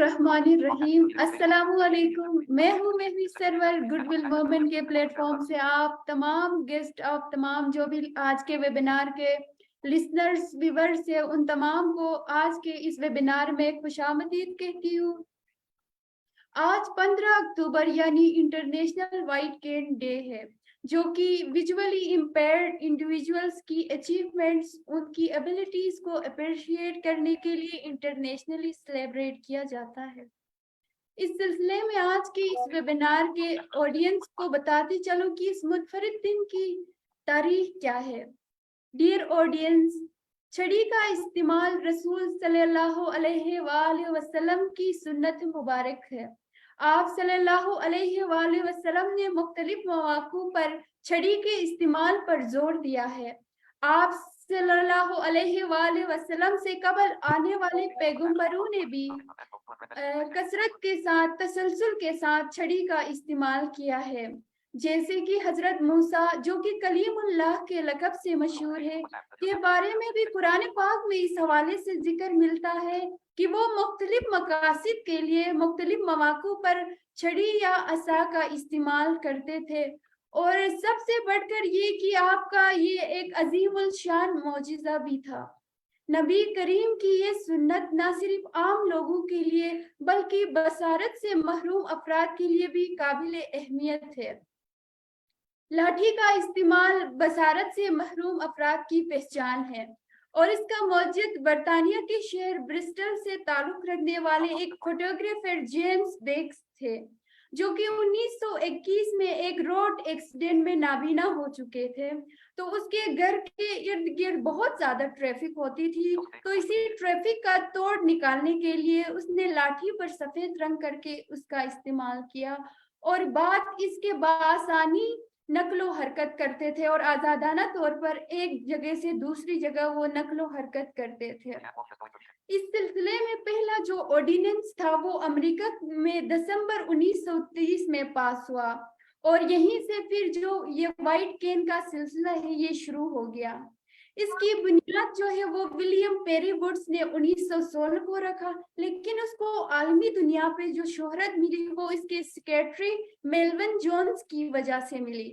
बिस्मिल्लाहिर्रहमानिर्रहीम। अस्सलाम वालेकुम। मैं हूँ महवी सरवर गुडविल मूवमेंट के प्लेटफॉर्म से आप तमाम गेस्ट ऑफ तमाम जो भी आज के वेबिनार के लिसनर्स व्यूवर्स है उन तमाम को आज के इस वेबिनार में खुशामदीद कहती हूँ। आज 15 अक्टूबर यानी इंटरनेशनल वाइट केन डे है, जो कि विजुअली इम्पेयर्ड इंडिविजुअल्स की अचीवमेंट्स, उनकी एबिलिटीज को अप्रिशिएट करने के लिए इंटरनेशनली सेलिब्रेट किया जाता है। इस सिलसिले में आज के इस वेबिनार के ऑडियंस को बताते चलो कि इस मुनफरिद दिन की तारीख क्या है। डियर ऑडियंस, छड़ी का इस्तेमाल रसूल सल्लल्लाहु अलैहि वसल्लम की सुन्नत मुबारक है। आप सल्लल्लाहु अलैहि वसल्लम ने मुख्तलिफ मौक़ों पर छड़ी के इस्तेमाल पर जोर दिया है। आप सल्लल्लाहु अलैहि वसल्लम से कबल आने वाले पैगंबरों ने भी कसरत के साथ तसलसल के साथ छड़ी का इस्तेमाल किया है, जैसे कि हजरत मूसा जो कि कलीमुल्लाह के लक़ब से मशहूर है, के बारे में भी कुरान पाक में इस हवाले से जिक्र मिलता है कि वो मुख्तलिफ मकासिद के लिए मुख्तलिफ मौक़ों पर छड़ी या असा का इस्तेमाल करते थे। और सबसे बढ़कर ये कि आपका ये एक अजीमुल शान मौजिज़ा भी था। नबी करीम की ये सुन्नत न सिर्फ आम लोगों के लिए बल्कि बसारत से महरूम अफराद के लिए भी काबिल अहमियत है। लाठी का इस्तेमाल बसारत से महरूम अफराद की पहचान है और इसका मौजूद बरतानिया के शहर ब्रिस्टल से ताल्लुक रखने वाले एक फोटोग्राफर जेम्स बेक्स थे, जो कि 1921 में एक रोड एक्सीडेंट में नाबीना हो चुके थे। तो उसके घर के इर्द गिर्द बहुत ज्यादा ट्रैफिक होती थी, तो इसी ट्रैफिक का तोड़ निकालने के लिए उसने लाठी पर सफेद रंग करके उसका इस्तेमाल किया और बात इसके बासानी नक्लो हरकत करते थे और आजादाना तौर पर एक जगह से दूसरी जगह वो नक्लो हरकत करते थे। इस सिलसिले में पहला जो ऑर्डिनेंस था वो अमेरिका में दिसंबर 1930 में पास हुआ और यहीं से फिर जो ये वाइट केन का सिलसिला है ये शुरू हो गया। इसकी बुनियाद जो है वो विलियम पेरी वुड्स ने 1916 को रखा, लेकिन उसको आलमी दुनिया पे जो शोहरत मिली वो इसके सेक्रेटरी मेलविन जोन्स की वजह से मिली,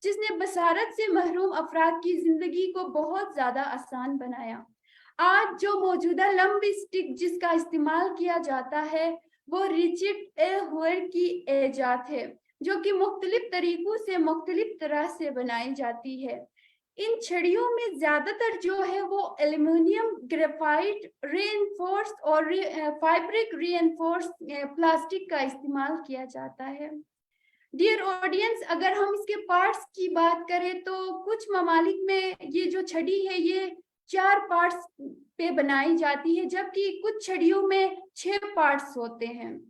जिसने बसारत से महरूम अफराद की जिंदगी को बहुत ज्यादा आसान बनाया। आज जो मौजूदा लंबी स्टिक जिसका इस्तेमाल किया जाता है वो रिचर्ड ए हुअर की इजाद है, जो कि मुख्तलिफ तरीकों से मुख्तलिफ तरह से बनाई जाती है। इन छड़ियों में ज्यादातर जो है वो एल्युमिनियम, ग्रेफाइट, रीइंफोर्स्ड और फैब्रिक रीइंफोर्स्ड प्लास्टिक का इस्तेमाल किया जाता है। डियर ऑडियंस, अगर हम इसके पार्ट्स की बात करें तो कुछ ममालिक में ये जो छड़ी है ये 4 पार्ट्स पे बनाई जाती है, जबकि कुछ छड़ियों में 6 पार्ट्स होते हैं।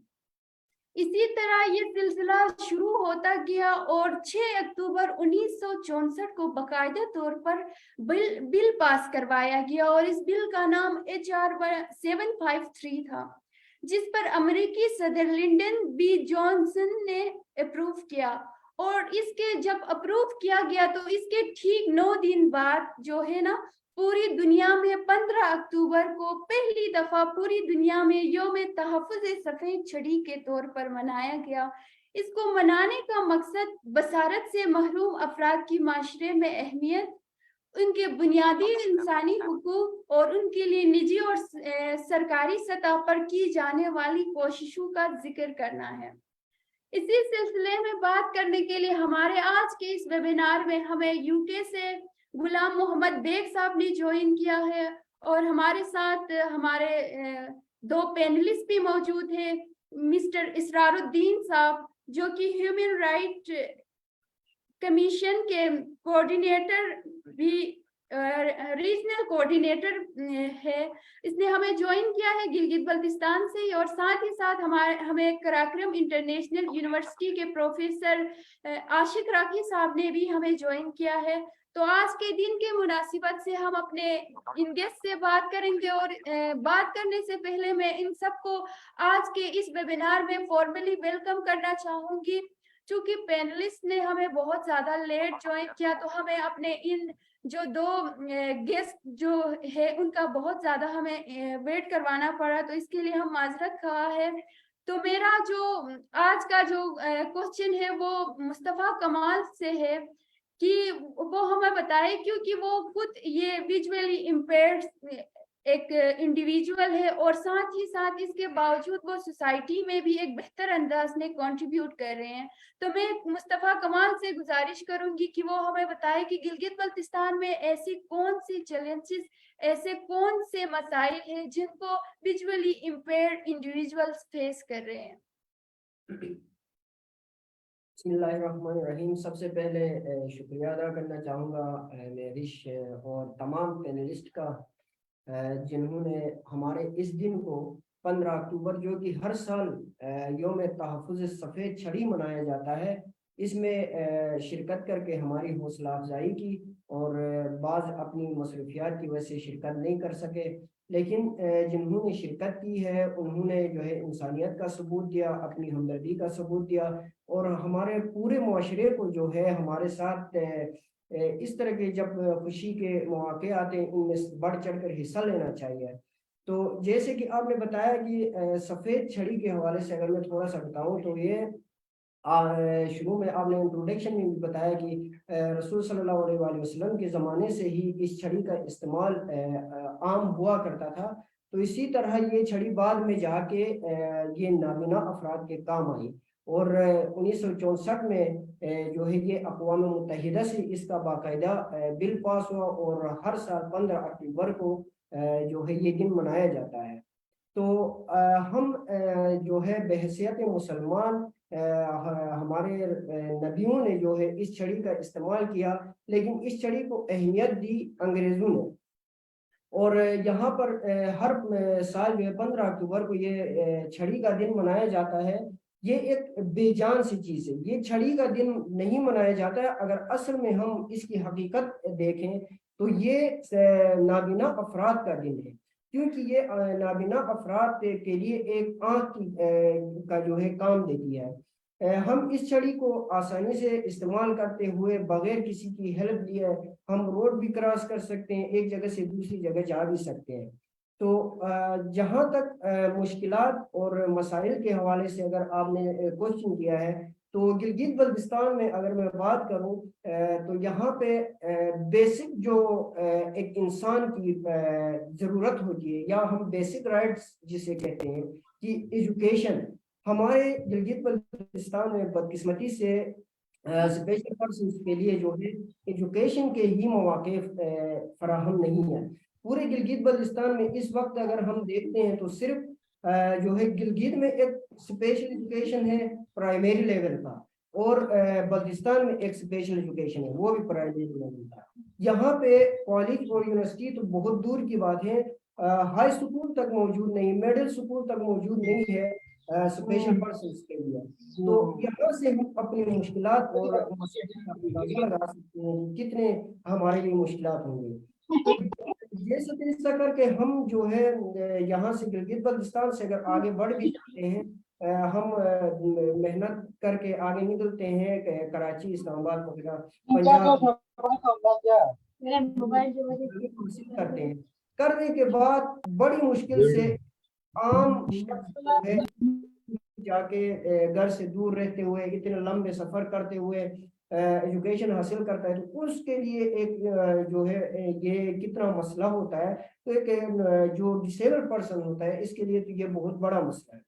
इसी तरह ये सिलसिला शुरू होता गया और 6 अक्टूबर 1964 को बाकायदा तौर पर बिल पास करवाया गया और इस बिल का नाम HR 753 था, जिस पर अमेरिकी सदर लिंडन बी जॉनसन ने अप्रूव किया। और इसके जब अप्रूव किया गया तो इसके ठीक 9 दिन बाद जो है ना पूरी दुनिया में 15 अक्टूबर को पहली दफा पूरी दुनिया में यौम तहफ़्फ़ुज़ सफेद छड़ी के तौर पर मनाया गया। इसको मनाने का मकसद बसारत से महरूम अफराद की माशरे में अहमियत, उनके बुनियादी इंसानी हुकूक और उनके लिए निजी और सरकारी सतह पर की जाने वाली कोशिशों का जिक्र करना है। इसी सिलसिले में बात करने के लिए हमारे आज के इस वेबिनार में हमें यूके से गुलाम मोहम्मद बेग साहब ने ज्वाइन किया है और हमारे साथ हमारे 2 पैनलिस्ट भी मौजूद हैं, मिस्टर इसरारुद्दीन साहब जो कि ह्यूमन राइट कमीशन के कोऑर्डिनेटर भी रीजनल कोऑर्डिनेटर है। इसने हमें ज्वाइन किया है गिलगित बल्तिस्तान से ही और साथ ही साथ हमें कराक्रम इंटरनेशनल यूनिवर्सिटी के प्रोफेसर आशिक राकी साहब ने भी हमें ज्वाइन किया है। तो आज के दिन के मुनासिबत से हम अपने इन गेस्ट से बात करेंगे और बात करने से पहले मैं इन सबको आज के इस वेबिनार में फॉर्मली वेलकम करना चाहूंगी। चूंकि पैनलिस्ट ने हमें बहुत ज्यादा लेट ज्वाइन किया तो हमें अपने इन جو دو گیسٹ جو ہے ان کا بہت زیادہ ہمیں ویٹ کروانا پڑا، تو اس کے لیے ہم معذرت خواہ ہے۔ تو میرا جو آج کا جو کوشچن ہے وہ مصطفیٰ کمال سے ہے کہ وہ ہمیں بتائے، کیونکہ وہ خود یہ ویژولی امپیئرڈ ایک انڈیویجول ہے اور ساتھ ہی ساتھ اس کے باوجود وہ سوسائٹی میں بھی ایک بہتر انداز میں کنٹریبیوٹ کر رہے ہیں۔ تو میں مصطفیٰ کمال سے گزارش کروں گی کہ وہ ہمیں بتائے کہ گلگت بلتستان میں ایسی کون سی چیلنجز، ایسے کون سے مسائل ہیں جن کو ویژولی امپیئرڈ انڈیویجولز فیس کر رہے ہیں۔ بسم اللہ الرحمن الرحیم۔ سب سے پہلے شکریہ ادا کرنا چاہوں گا مہرش اور تمام پینلسٹ کا جنہوں نے ہمارے اس دن کو 15 اکتوبر جو کہ ہر سال یوم تحفظ سفید چھڑی منایا جاتا ہے، اس میں شرکت کر کے ہماری حوصلہ افزائی کی، اور بعض اپنی مصروفیات کی وجہ سے شرکت نہیں کر سکے، لیکن جنہوں نے شرکت کی ہے انہوں نے جو ہے انسانیت کا ثبوت دیا، اپنی ہمدردی کا ثبوت دیا، اور ہمارے پورے معاشرے کو جو ہے ہمارے ساتھ اس طرح کے جب خوشی کے مواقع آتے ہیں ان میں بڑھ چڑھ کر حصہ لینا چاہیے۔ تو جیسے کہ آپ نے بتایا کہ سفید چھڑی کے حوالے سے اگر میں تھوڑا سا بتاؤں تو یہ شروع میں آپ نے انٹروڈکشن میں بھی بتایا کہ رسول صلی اللہ علیہ وآلہ وسلم کے زمانے سے ہی اس چھڑی کا استعمال عام ہوا کرتا تھا، تو اسی طرح یہ چھڑی بعد میں جا کے یہ نابینا افراد کے کام آئی، اور 1964 میں جو ہے یہ اقوام متحدہ سے اس کا باقاعدہ بل پاس ہوا، اور ہر سال 15 اکتوبر کو جو ہے یہ دن منایا جاتا ہے۔ تو ہم جو ہے بحیثیت مسلمان ہمارے نبیوں نے جو ہے اس چھڑی کا استعمال کیا، لیکن اس چھڑی کو اہمیت دی انگریزوں نے، اور یہاں پر ہر سال جو ہے 15 اکتوبر کو یہ چھڑی کا دن منایا جاتا ہے۔ یہ ایک بے جان سی چیز ہے، یہ چھڑی کا دن نہیں منایا جاتا ہے۔ اگر اصل میں ہم اس کی حقیقت دیکھیں تو یہ نابینا افراد کا دن ہے، کیونکہ یہ نابینا افراد کے لیے ایک آنکھ کا جو ہے کام دیتی ہے۔ ہم اس چھڑی کو آسانی سے استعمال کرتے ہوئے بغیر کسی کی ہیلپ لیے ہم روڈ بھی کراس کر سکتے ہیں، ایک جگہ سے دوسری جگہ جا بھی سکتے ہیں۔ تو جہاں تک مشکلات اور مسائل کے حوالے سے اگر آپ نے کوشچن کیا ہے، تو گلگت بلتستان میں اگر میں بات کروں تو یہاں پہ بیسک جو ایک انسان کی ضرورت ہوتی ہے، یا ہم بیسک رائٹس جسے کہتے ہیں کہ ایجوکیشن، ہمارے گلگت بلتستان میں بدقسمتی سے اسپیشل پرسنس کے لیے جو ہے ایجوکیشن کے ہی مواقع فراہم نہیں ہیں۔ پورے گلگت بلتستان میں اس وقت اگر ہم دیکھتے ہیں تو صرف جو ہے گلگت میں ایک اسپیشل ایجوکیشن ہے پرائمری لیول کا، اور بلتستان میں ایک اسپیشل ایجوکیشن ہے وہ بھی پرائمری لیول کا۔ یہاں پہ کالج اور یونیورسٹی تو بہت دور کی بات ہے، ہائی اسکول تک موجود نہیں، مڈل اسکول تک موجود نہیں ہے اسپیشل پرسنس کے لیے۔ تو یہاں سے ہم اپنی مشکلات اور مسائل کا اندازہ لگا سکتے ہیں کہ کتنے ہمارے لیے مشکلات ہوں گے۔ جیسے تیسا کر کے ہم جو ہے یہاں سے گلگت بلتستان سے اگر آگے بڑھ بھی جاتے ہیں، ہم محنت کر کے آگے نکلتے ہیں کراچی، اسلام آباد وغیرہ پنجاب کرتے ہیں، کرنے کے بعد بڑی مشکل سے عام شخص جو ہے جا کے گھر سے دور رہتے ہوئے اتنے لمبے سفر کرتے ہوئے ایجوکیشن حاصل کرتا ہے، تو اس کے لیے ایک جو ہے یہ کتنا مسئلہ ہوتا ہے۔ تو ایک جو ڈسیبل پرسن ہوتا ہے اس کے لیے تو یہ بہت بڑا مسئلہ ہے۔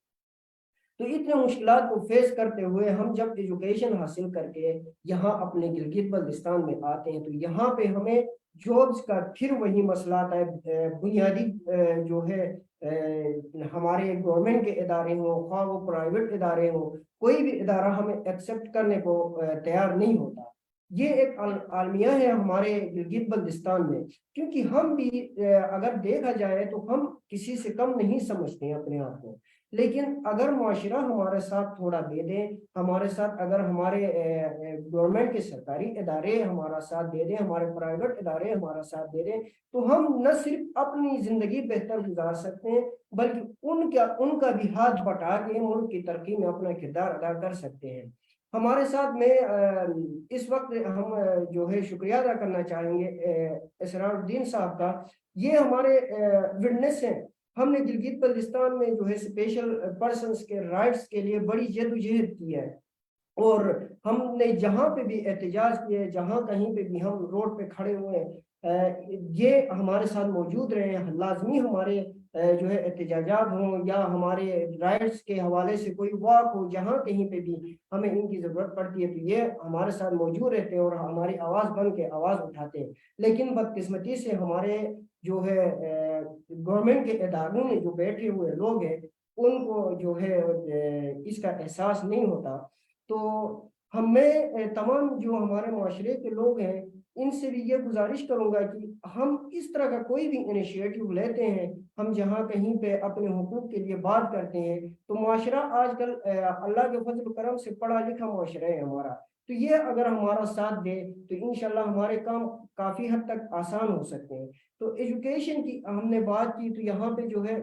تو اتنے مشکلات کو فیس کرتے ہوئے ہم جب ایجوکیشن حاصل کر کے یہاں اپنے گلگت بلتستان میں آتے ہیں، تو یہاں پہ ہمیں جابس کا پھر وہی مسئلہ آتا ہے۔ بنیادی جو ہے ہمارے گورنمنٹ کے ادارے ہوں، خواہ وہ پرائیویٹ ادارے ہوں، کوئی بھی ادارہ ہمیں ایکسیپٹ کرنے کو تیار نہیں ہوتا۔ یہ ایک عالمیہ ہے ہمارے گلگت بلتستان میں، کیونکہ ہم بھی اگر دیکھا جائے تو ہم کسی سے کم نہیں سمجھتے ہیں اپنے آپ کو، لیکن اگر معاشرہ ہمارے ساتھ تھوڑا دے دیں، ہمارے ساتھ اگر ہمارے گورنمنٹ کے سرکاری ادارے ہمارا ساتھ دے دیں، ہمارے پرائیویٹ ادارے ہمارا ساتھ دے دیں، تو ہم نہ صرف اپنی زندگی بہتر گزار سکتے ہیں بلکہ ان کا بھی ہاتھ بٹا کے ملک کی ترقی میں اپنا کردار ادا کر سکتے ہیں۔ ہمارے ساتھ میں اس وقت ہم جو ہے شکریہ ادا کرنا چاہیں گے اسرار الدین صاحب کا. یہ ہمارے وٹنس ہیں. ہم نے گلگت بلتستان میں جو ہے اسپیشل پرسنس کے رائٹس کے لیے بڑی جدوجہد کی ہے, اور ہم نے جہاں پہ بھی احتجاج کیے, جہاں کہیں پہ بھی ہم روڈ پہ کھڑے ہوئے, یہ ہمارے ساتھ موجود رہے ہیں. لازمی ہمارے جو ہے احتجاجات ہوں یا ہمارے رائٹس کے حوالے سے کوئی واک ہو, جہاں کہیں پہ بھی ہمیں ان کی ضرورت پڑتی ہے تو یہ ہمارے ساتھ موجود رہتے ہیں اور ہماری آواز بن کے آواز اٹھاتے ہیں. لیکن بدقسمتی سے ہمارے جو ہے گورنمنٹ کے اداروں میں جو بیٹھے ہوئے لوگ ہیں ان کو جو ہے اس کا احساس نہیں ہوتا. تو ہمیں تمام جو ہمارے معاشرے کے لوگ ہیں ان سے بھی یہ گزارش کروں گا کہ ہم اس طرح کا کوئی بھی انیشیٹو لیتے ہیں, ہم جہاں کہیں پہ اپنے حقوق کے لیے بات کرتے ہیں تو معاشرہ آج کل اللہ کے فضل و کرم سے پڑھا لکھا معاشرہ ہے ہمارا, تو یہ اگر ہمارا ساتھ دے تو انشاءاللہ ہمارے کام کافی حد تک آسان ہو سکتے ہیں. تو ایجوکیشن کی ہم نے بات کی, تو یہاں پہ جو ہے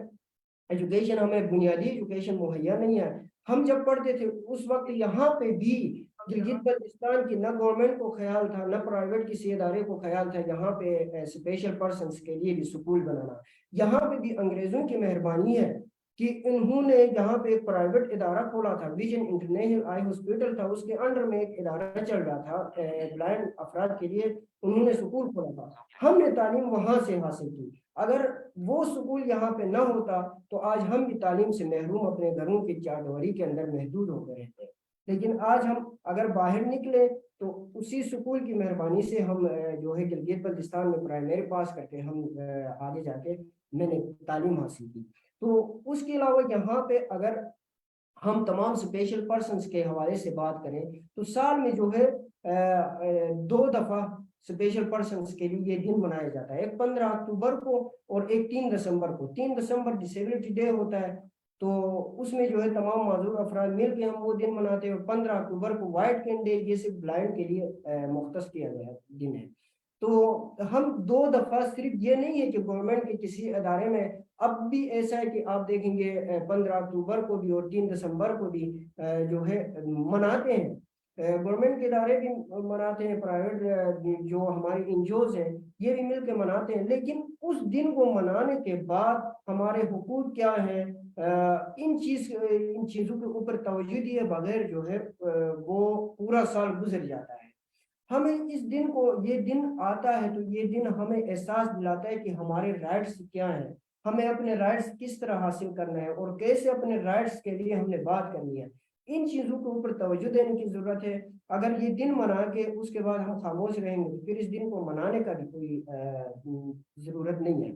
ایجوکیشن ہمیں بنیادی ایجوکیشن مہیا نہیں ہے. ہم جب پڑھتے تھے اس وقت یہاں پہ بھی گلگت بلتستان کی نہ گورنمنٹ کو خیال تھا نہ پرائیویٹ کسی ادارے کو خیال تھا یہاں پہ اسپیشل پرسنس کے لیے بھی سکول بنانا. یہاں پہ بھی انگریزوں کی مہربانی ہے کہ انہوں نے یہاں پہ ایک پرائیویٹ ادارہ کھولا تھا, ویژن انٹرنیشنل آئی ہاسپٹل تھا, اس کے انڈر میں ایک ادارہ چل رہا تھا بلائنڈ افراد کے لیے, انہوں نے سکول کھولا تھا. ہم نے تعلیم وہاں سے حاصل کی. اگر وہ سکول یہاں پہ نہ ہوتا تو آج ہم بھی تعلیم سے محروم اپنے گھروں کی چار دیواری کے اندر محدود ہو گئے رہتے. لیکن آج ہم اگر باہر نکلے تو اسی سکول کی مہربانی سے ہم جو ہے گلگت بلتستان میں پرائمری پاس کر کے ہم آگے جا کے میں نے تعلیم حاصل کی. تو اس کے علاوہ یہاں پہ اگر ہم تمام اسپیشل پرسنس کے حوالے سے بات کریں تو سال میں جو ہے 2 دفعہ اسپیشل پرسنس کے لیے یہ دن منایا جاتا ہے, ایک 15 اکتوبر کو اور ایک 3 دسمبر کو. 3 دسمبر ڈسیبلٹی ڈے ہوتا ہے تو اس میں جو ہے تمام معذور افراد مل کے ہم وہ دن مناتے ہیں, اور 15 اکتوبر کو وائٹ کین ڈے, یہ صرف بلائنڈ کے لیے مختص کیا گیا دن ہے. تو ہم 2 دفعہ, صرف یہ نہیں ہے کہ گورنمنٹ کے کسی ادارے میں, اب بھی ایسا ہے کہ آپ دیکھیں گے 15 اکتوبر کو بھی اور 3 دسمبر کو بھی جو ہے مناتے ہیں. گورنمنٹ کے ادارے بھی مناتے ہیں, پرائیویٹ جو ہماری این جی اوز ہیں یہ بھی مل کے مناتے ہیں. لیکن اس دن کو منانے کے بعد ہمارے حقوق کیا ہیں, ان چیزوں کے اوپر توجہ دیے بغیر جو ہے وہ پورا سال گزر جاتا ہے. ہمیں اس دن کو, یہ دن آتا ہے تو یہ دن ہمیں احساس دلاتا ہے کہ ہمارے رائٹس کیا ہیں, ہمیں اپنے رائٹس کس طرح حاصل کرنا ہے اور کیسے اپنے رائٹس کے لیے ہم نے بات کرنی ہے. ان چیزوں کے اوپر توجہ دینے کی ضرورت ہے. اگر یہ دن منا کے اس کے بعد ہم خاموش رہیں گے تو پھر اس دن کو منانے کا بھی کوئی ضرورت نہیں ہے.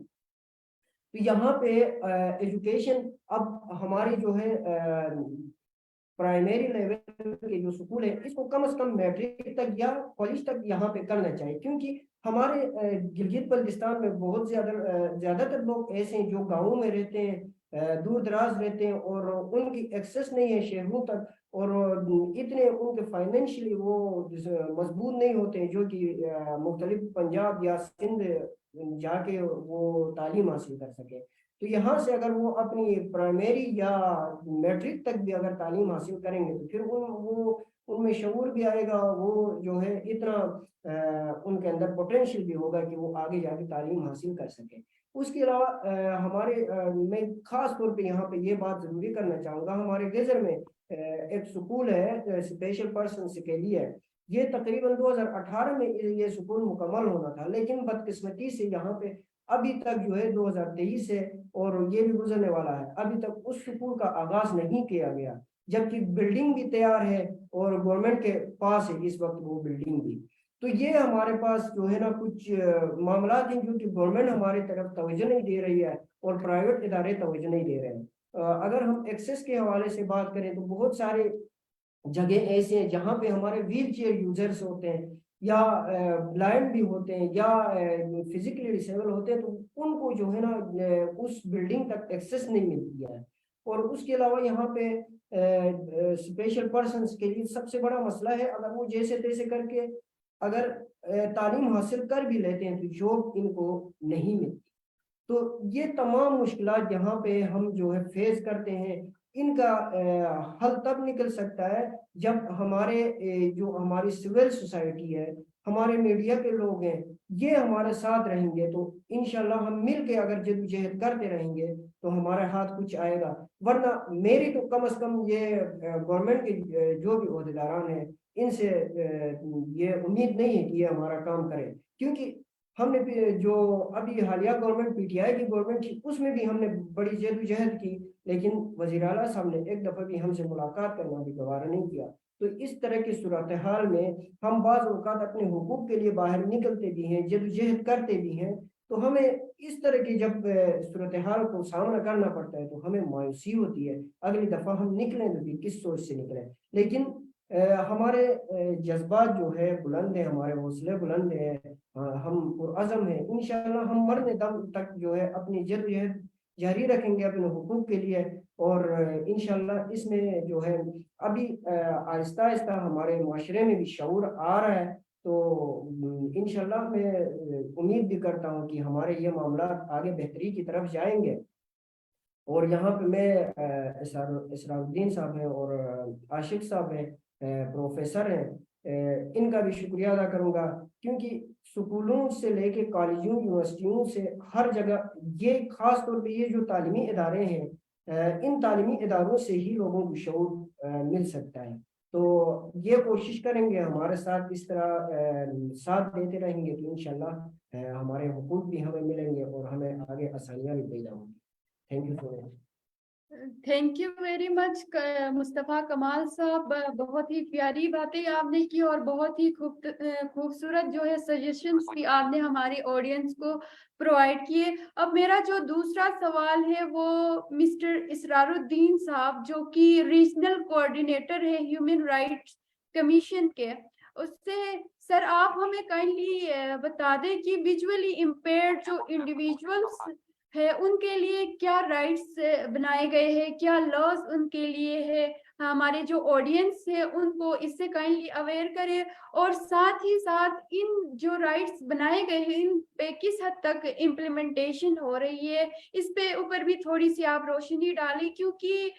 تو یہاں پہ ایجوکیشن اب ہماری جو ہے پرائمری لیول کے جو سکول ہے اس کو کم از کم میٹرک تک یا کالج تک یہاں پہ کرنا چاہیے, کیونکہ ہمارے گلگت بلتستان میں بہت زیادہ تر لوگ ایسے ہیں جو گاؤں میں رہتے ہیں, دور دراز رہتے ہیں اور ان کی ایکسیس نہیں ہے شہروں تک, اور اتنے ان کے فائنینشلی وہ مضبوط نہیں ہوتے ہیں جو کہ مختلف پنجاب یا سندھ جا کے وہ تعلیم حاصل کر سکے. تو یہاں سے اگر وہ اپنی پرائمری یا میٹرک تک بھی اگر تعلیم حاصل کریں گے تو پھر وہ ان میں شعور بھی آئے گا, وہ جو ہے اتنا ان کے اندر پوٹینشیل بھی ہوگا کہ وہ آگے جا کے تعلیم حاصل کر سکیں. اس کے علاوہ ہمارے میں خاص طور پہ یہاں پہ یہ بات ضروری کرنا چاہوں گا, ہمارے گیزر میں ایک سکول ہے اسپیشل پرسنس کے لیے, یہ تقریباً 2018 میں یہ سکول مکمل ہونا تھا, لیکن بدقسمتی سے یہاں پہ ابھی تک جو ہے 2023 سے اور یہ بھی گزرنے والا ہے, ابھی تک اس سکول کا آغاز نہیں کیا گیا, جبکہ بلڈنگ بھی تیار ہے اور گورنمنٹ کے پاس ہے اس وقت وہ بلڈنگ بھی. تو یہ ہمارے پاس جو ہے نا کچھ معاملات ہیں جو کہ گورنمنٹ ہماری طرف توجہ نہیں دے رہی ہے اور پرائیویٹ ادارے توجہ نہیں دے رہے ہیں. اگر ہم ایکسیس کے حوالے سے بات کریں تو بہت سارے جگہ ایسے ہیں جہاں پہ ہمارے ویل چیئر یوزرس ہوتے ہیں یا بلائنڈ بھی ہوتے ہیں یا فزیکلی ڈسیبل ہوتے ہیں, تو ان کو جو ہے نا اس بلڈنگ تک ایکسیس نہیں ملتی ہے. اور اس کے علاوہ یہاں پہ اسپیشل پرسنس کے لیے سب سے بڑا مسئلہ ہے, اگر وہ جیسے تیسے کر کے اگر تعلیم حاصل کر بھی لیتے ہیں تو جاب ان کو نہیں ملتی. تو یہ تمام مشکلات یہاں پہ ہم جو ہے فیس کرتے ہیں. इनका हल तब निकल सकता है जब हमारे जो हमारी सिविल सोसाइटी है, हमारे मीडिया के लोग हैं, ये हमारे साथ रहेंगे तो इंशाल्लाह हम मिल के अगर जद्दोजहद करते रहेंगे तो हमारे हाथ कुछ आएगा। वरना मेरी तो कम से कम ये गवर्नमेंट के जो भी ओहदेदारान हैं इनसे ये उम्मीद नहीं है कि ये हमारा काम करें, क्योंकि हमने जो अभी हालिया गवर्नमेंट पीटीआई की गवर्नमेंट थी उसमें भी हमने बड़ी जद्दोजहद की, लेकिन वजीर आला साहब ने एक दफ़ा भी हमसे मुलाकात करना भी गवारा नहीं किया। तो इस तरह की सूरत हाल में हम बाज़ औक़ात अपने हुकूक के लिए बाहर निकलते भी हैं, जद्दोजहद करते भी हैं, तो हमें इस तरह की जब सूरत हाल को सामना करना पड़ता है तो हमें मायूसी होती है। अगली दफ़ा हम निकलें तो भी किस सोच से निकलें, लेकिन हमारे जज्बात जो है बुलंद है, हमारे हौसले बुलंद हैं, हम पुरअज़म हैं। इंशाअल्लाह हम मरने दम तक जो है अपनी जद्दोजहद जारी रखेंगे अपने हुकूक के लिए, और इंशाअल्लाह इसमें जो है अभी आहिस्ता आहिस्ता हमारे माशरे में भी शऊर आ रहा है। तो इंशाअल्लाह मैं उम्मीद भी करता हूँ कि हमारे ये मामला आगे बेहतरी की तरफ जाएंगे। और यहाँ पे मैं इसरारुद्दीन साहब हैं और आशिक साहब हैं, प्रोफेसर हैं, इनका भी शुक्रिया अदा करूँगा, क्योंकि स्कूलों से लेके कॉलेजों यूनिवर्सिटियों से हर जगह ये खास तौर पे ये जो तालीमी इदारे हैं, इन तालीमी इदारों से ही लोगों को शऊर मिल सकता है। तो ये कोशिश करेंगे हमारे साथ इस तरह साथ देते रहेंगे तो इंशाल्लाह हमारे हुकूक भी हमें मिलेंगे और हमें आगे आसानियाँ भी पैदा होंगी। Thank you so much. Thank you very much Mustafa कमाल साहब, बहुत ही प्यारी बातें आपने की और बहुत ही खूबसूरत जो है सजेशंस भी आपने हमारी ऑडियंस को प्रोवाइड किए। अब मेरा जो दूसरा सवाल है वो मिस्टर इसरारुद्दीन साहब, जो कि रीजनल कोऑर्डिनेटर है ह्यूमन राइट्स कमीशन के, उससे सर आप हमें काइंडली बता दें कि विजुअली इम्पेयर्ड जो इंडिविजुअल्स है उनके लिए क्या राइट्स बनाए गए हैं, क्या लॉज उनके लिए है, हमारे जो ऑडियंस है उनको इससे काइंडली अवेयर करें, और साथ ही साथ इन जो राइट्स बनाए गए हैं इन पे किस हद तक इम्प्लीमेंटेशन हो रही है, इस पे ऊपर भी थोड़ी सी आप रोशनी डालें, क्योंकि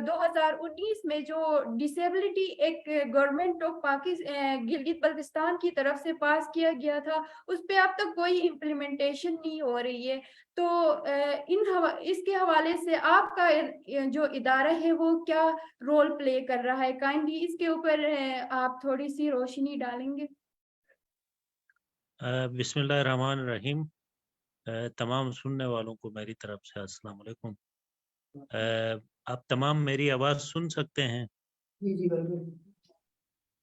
2019 में जो डिसेबिलिटी एक गवर्नमेंट ऑफ पाकिस्तान गिलगित बल्तिस्तान की तरफ से पास किया गया था, उस पे अब तक कोई इम्प्लीमेंटेशन नहीं हो रही है। तो इसके हवाले से आपका जो इदारा है वो क्या रोल प्ले कर रहा है, काइंडली इसके ऊपर आप थोड़ी सी रोशनी डालेंगे। बिस्मिल्लाहिर्रहमानिर्रहीम। तमाम सुनने वालों को मेरी तरफ से अस्सलाम वालेकुम। आप तमाम मेरी आवाज़ सुन सकते हैं? जी जी बिल्कुल।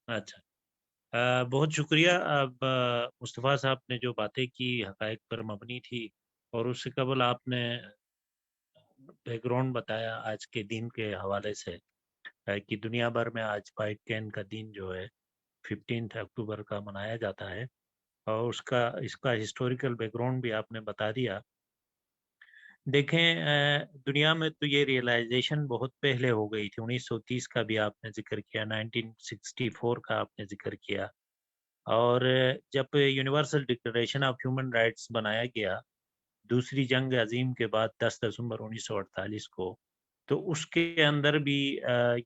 अच्छा, बहुत शुक्रिया। अब मुस्तफ़ा साहब ने जो बातें की हक़ाइक़ पर मबनी थी, और उससे कबल आपने बैकग्राउंड बताया आज के दिन के हवाले से कि दुनिया भर में आज व्हाइट कैन का दिन जो है 15 अक्टूबर का मनाया जाता है, और इसका हिस्टोरिकल बैकग्राउंड भी आपने बता दिया। देखें, दुनिया में तो ये रियलाइजेशन बहुत पहले हो गई थी। 1930 का भी आपने जिक्र किया, 1964 का आपने जिक्र किया, और जब universal declaration of human rights बनाया गया दूसरी जंग अजीम के बाद 10 दिसंबर 1948 को, तो उसके अंदर भी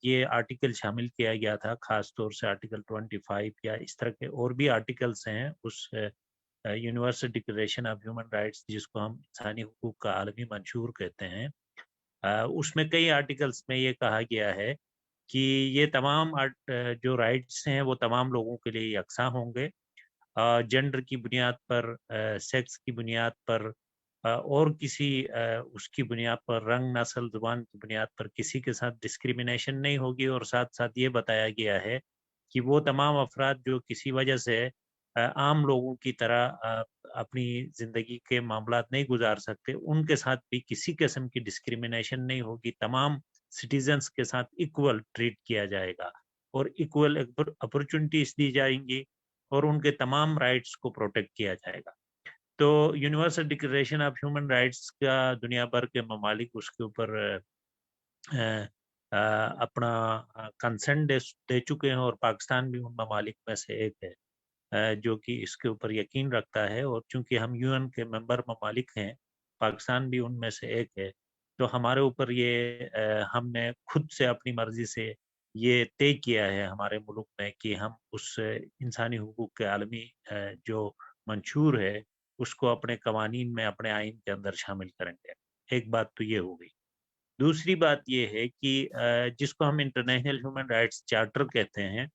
ये आर्टिकल शामिल किया गया था, ख़ास तौर से आर्टिकल 25 या इस तरह के और भी आर्टिकल्स हैं उस universal declaration of human rights, जिसको हम इंसानी हुकूक का आलमी मंशूर कहते हैं। उसमें कई आर्टिकल्स में ये कहा गया है कि ये तमाम जो राइट्स हैं वो तमाम लोगों के लिए यकसा होंगे, जेंडर की बुनियाद पर, सेक्स की बुनियाद पर, और किसी उसकी बुनियाद पर, रंग, नस्ल, ज़ुबान की बुनियाद पर किसी के साथ डिस्क्रिमिनेशन नहीं होगी। और साथ साथ ये बताया गया है कि वो तमाम अफराद जो किसी वजह से आम लोगों की तरह अपनी ज़िंदगी के मामलात नहीं गुजार सकते, उनके साथ भी किसी किस्म की डिस्क्रिमिनेशन नहीं होगी। तमाम सिटीजन्स के साथ इक्वल ट्रीट किया जाएगा और इक्वल अपॉर्चुनिटीज़ दी जाएंगी, और उनके तमाम राइट्स को प्रोटेक्ट किया जाएगा। तो universal declaration of human rights का दुनिया भर के ममालिक उसके ऊपर अपना कंसेंट दे चुके हैं, और पाकिस्तान भी उन ममालिक में से एक है जो कि इसके ऊपर यकीन रखता है। और चूंकि हम यूएन के मेंबर ममालिक हैं, पाकिस्तान भी उनमें से एक है, تو ہمارے اوپر یہ ہم نے خود سے اپنی مرضی سے یہ طے کیا ہے ہمارے ملک میں کہ ہم اس انسانی حقوق کے عالمی جو منشور ہے اس کو اپنے قوانین میں اپنے آئین کے اندر شامل کریں گے. ایک بات تو یہ ہو گئی. دوسری بات یہ ہے کہ جس کو ہم انٹرنیشنل ہیومن رائٹس چارٹر کہتے ہیں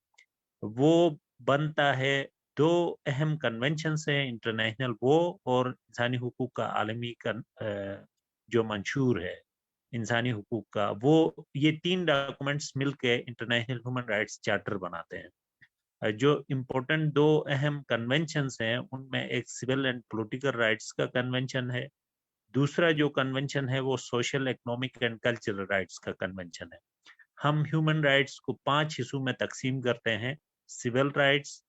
وہ بنتا ہے دو اہم کنونشن سے انٹرنیشنل وہ اور انسانی حقوق کا عالمی جو منشور ہے انسانی حقوق کا وہ یہ تین ڈاکومنٹس مل کے انٹرنیشنل ہیومن رائٹس چارٹر بناتے ہیں. جو امپورٹنٹ دو اہم کنونشنز ہیں ان میں ایک سول اینڈ پولیٹیکل رائٹس کا کنونشن ہے. دوسرا جو کنونشن ہے وہ social economic and cultural rights کا کنونشن ہے. ہم ہیومن رائٹس کو 5 حصوں میں تقسیم کرتے ہیں: civil rights,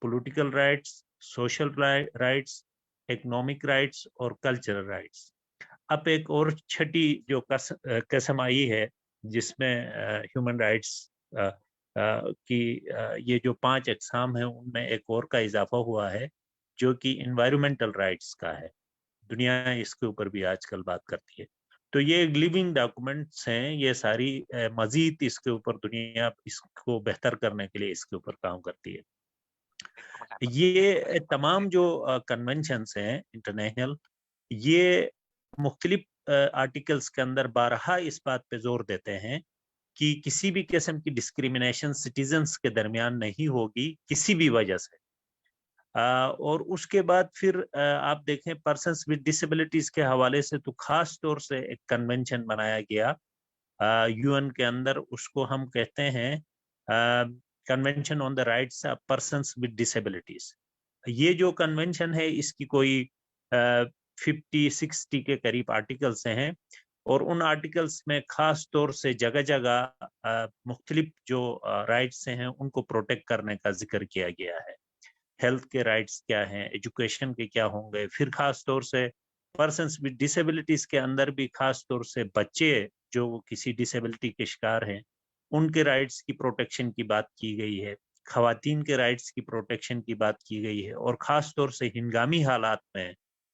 political rights, social rights, economic rights اور کلچرل رائٹس. اب ایک اور چھٹی جو قسم آئی ہے جس میں ہیومن رائٹس کی یہ جو 5 اقسام ہیں ان میں ایک اور کا اضافہ ہوا ہے جو کہ انوائرمنٹل رائٹس کا ہے. دنیا اس کے اوپر بھی آج کل بات کرتی ہے. تو یہ لیونگ ڈاکومنٹس ہیں، یہ ساری مزید اس کے اوپر دنیا اس کو بہتر کرنے کے لیے اس کے اوپر کام کرتی ہے. یہ تمام جو کنونشنز ہیں انٹرنیشنل یہ مختلف آرٹیکلز کے اندر بارہا اس بات پہ زور دیتے ہیں کہ کسی بھی قسم کی ڈسکریمنیشن سٹیزنز کے درمیان نہیں ہوگی کسی بھی وجہ سے. اور اس کے بعد پھر آپ دیکھیں پرسنز ود ڈسیبلٹیز کے حوالے سے تو خاص طور سے ایک کنونشن بنایا گیا UN کے اندر، اس کو ہم کہتے ہیں convention on the rights of persons with disabilities. یہ جو کنونشن ہے اس کی کوئی 50-60 کے قریب آرٹیکلز ہیں اور ان آرٹیکلز میں خاص طور سے جگہ جگہ مختلف جو رائٹس ہیں ان کو پروٹیکٹ کرنے کا ذکر کیا گیا ہے. ہیلتھ کے رائٹس کیا ہیں، ایجوکیشن کے کیا ہوں گے، پھر خاص طور سے پرسنز ود ڈسیبلٹیز کے اندر بھی خاص طور سے بچے جو کسی ڈسیبلٹی کے شکار ہیں ان کے رائٹس کی پروٹیکشن کی بات کی گئی ہے، خواتین کے رائٹس کی پروٹیکشن کی بات کی گئی ہے. اور خاص طور سے ہنگامی حالات میں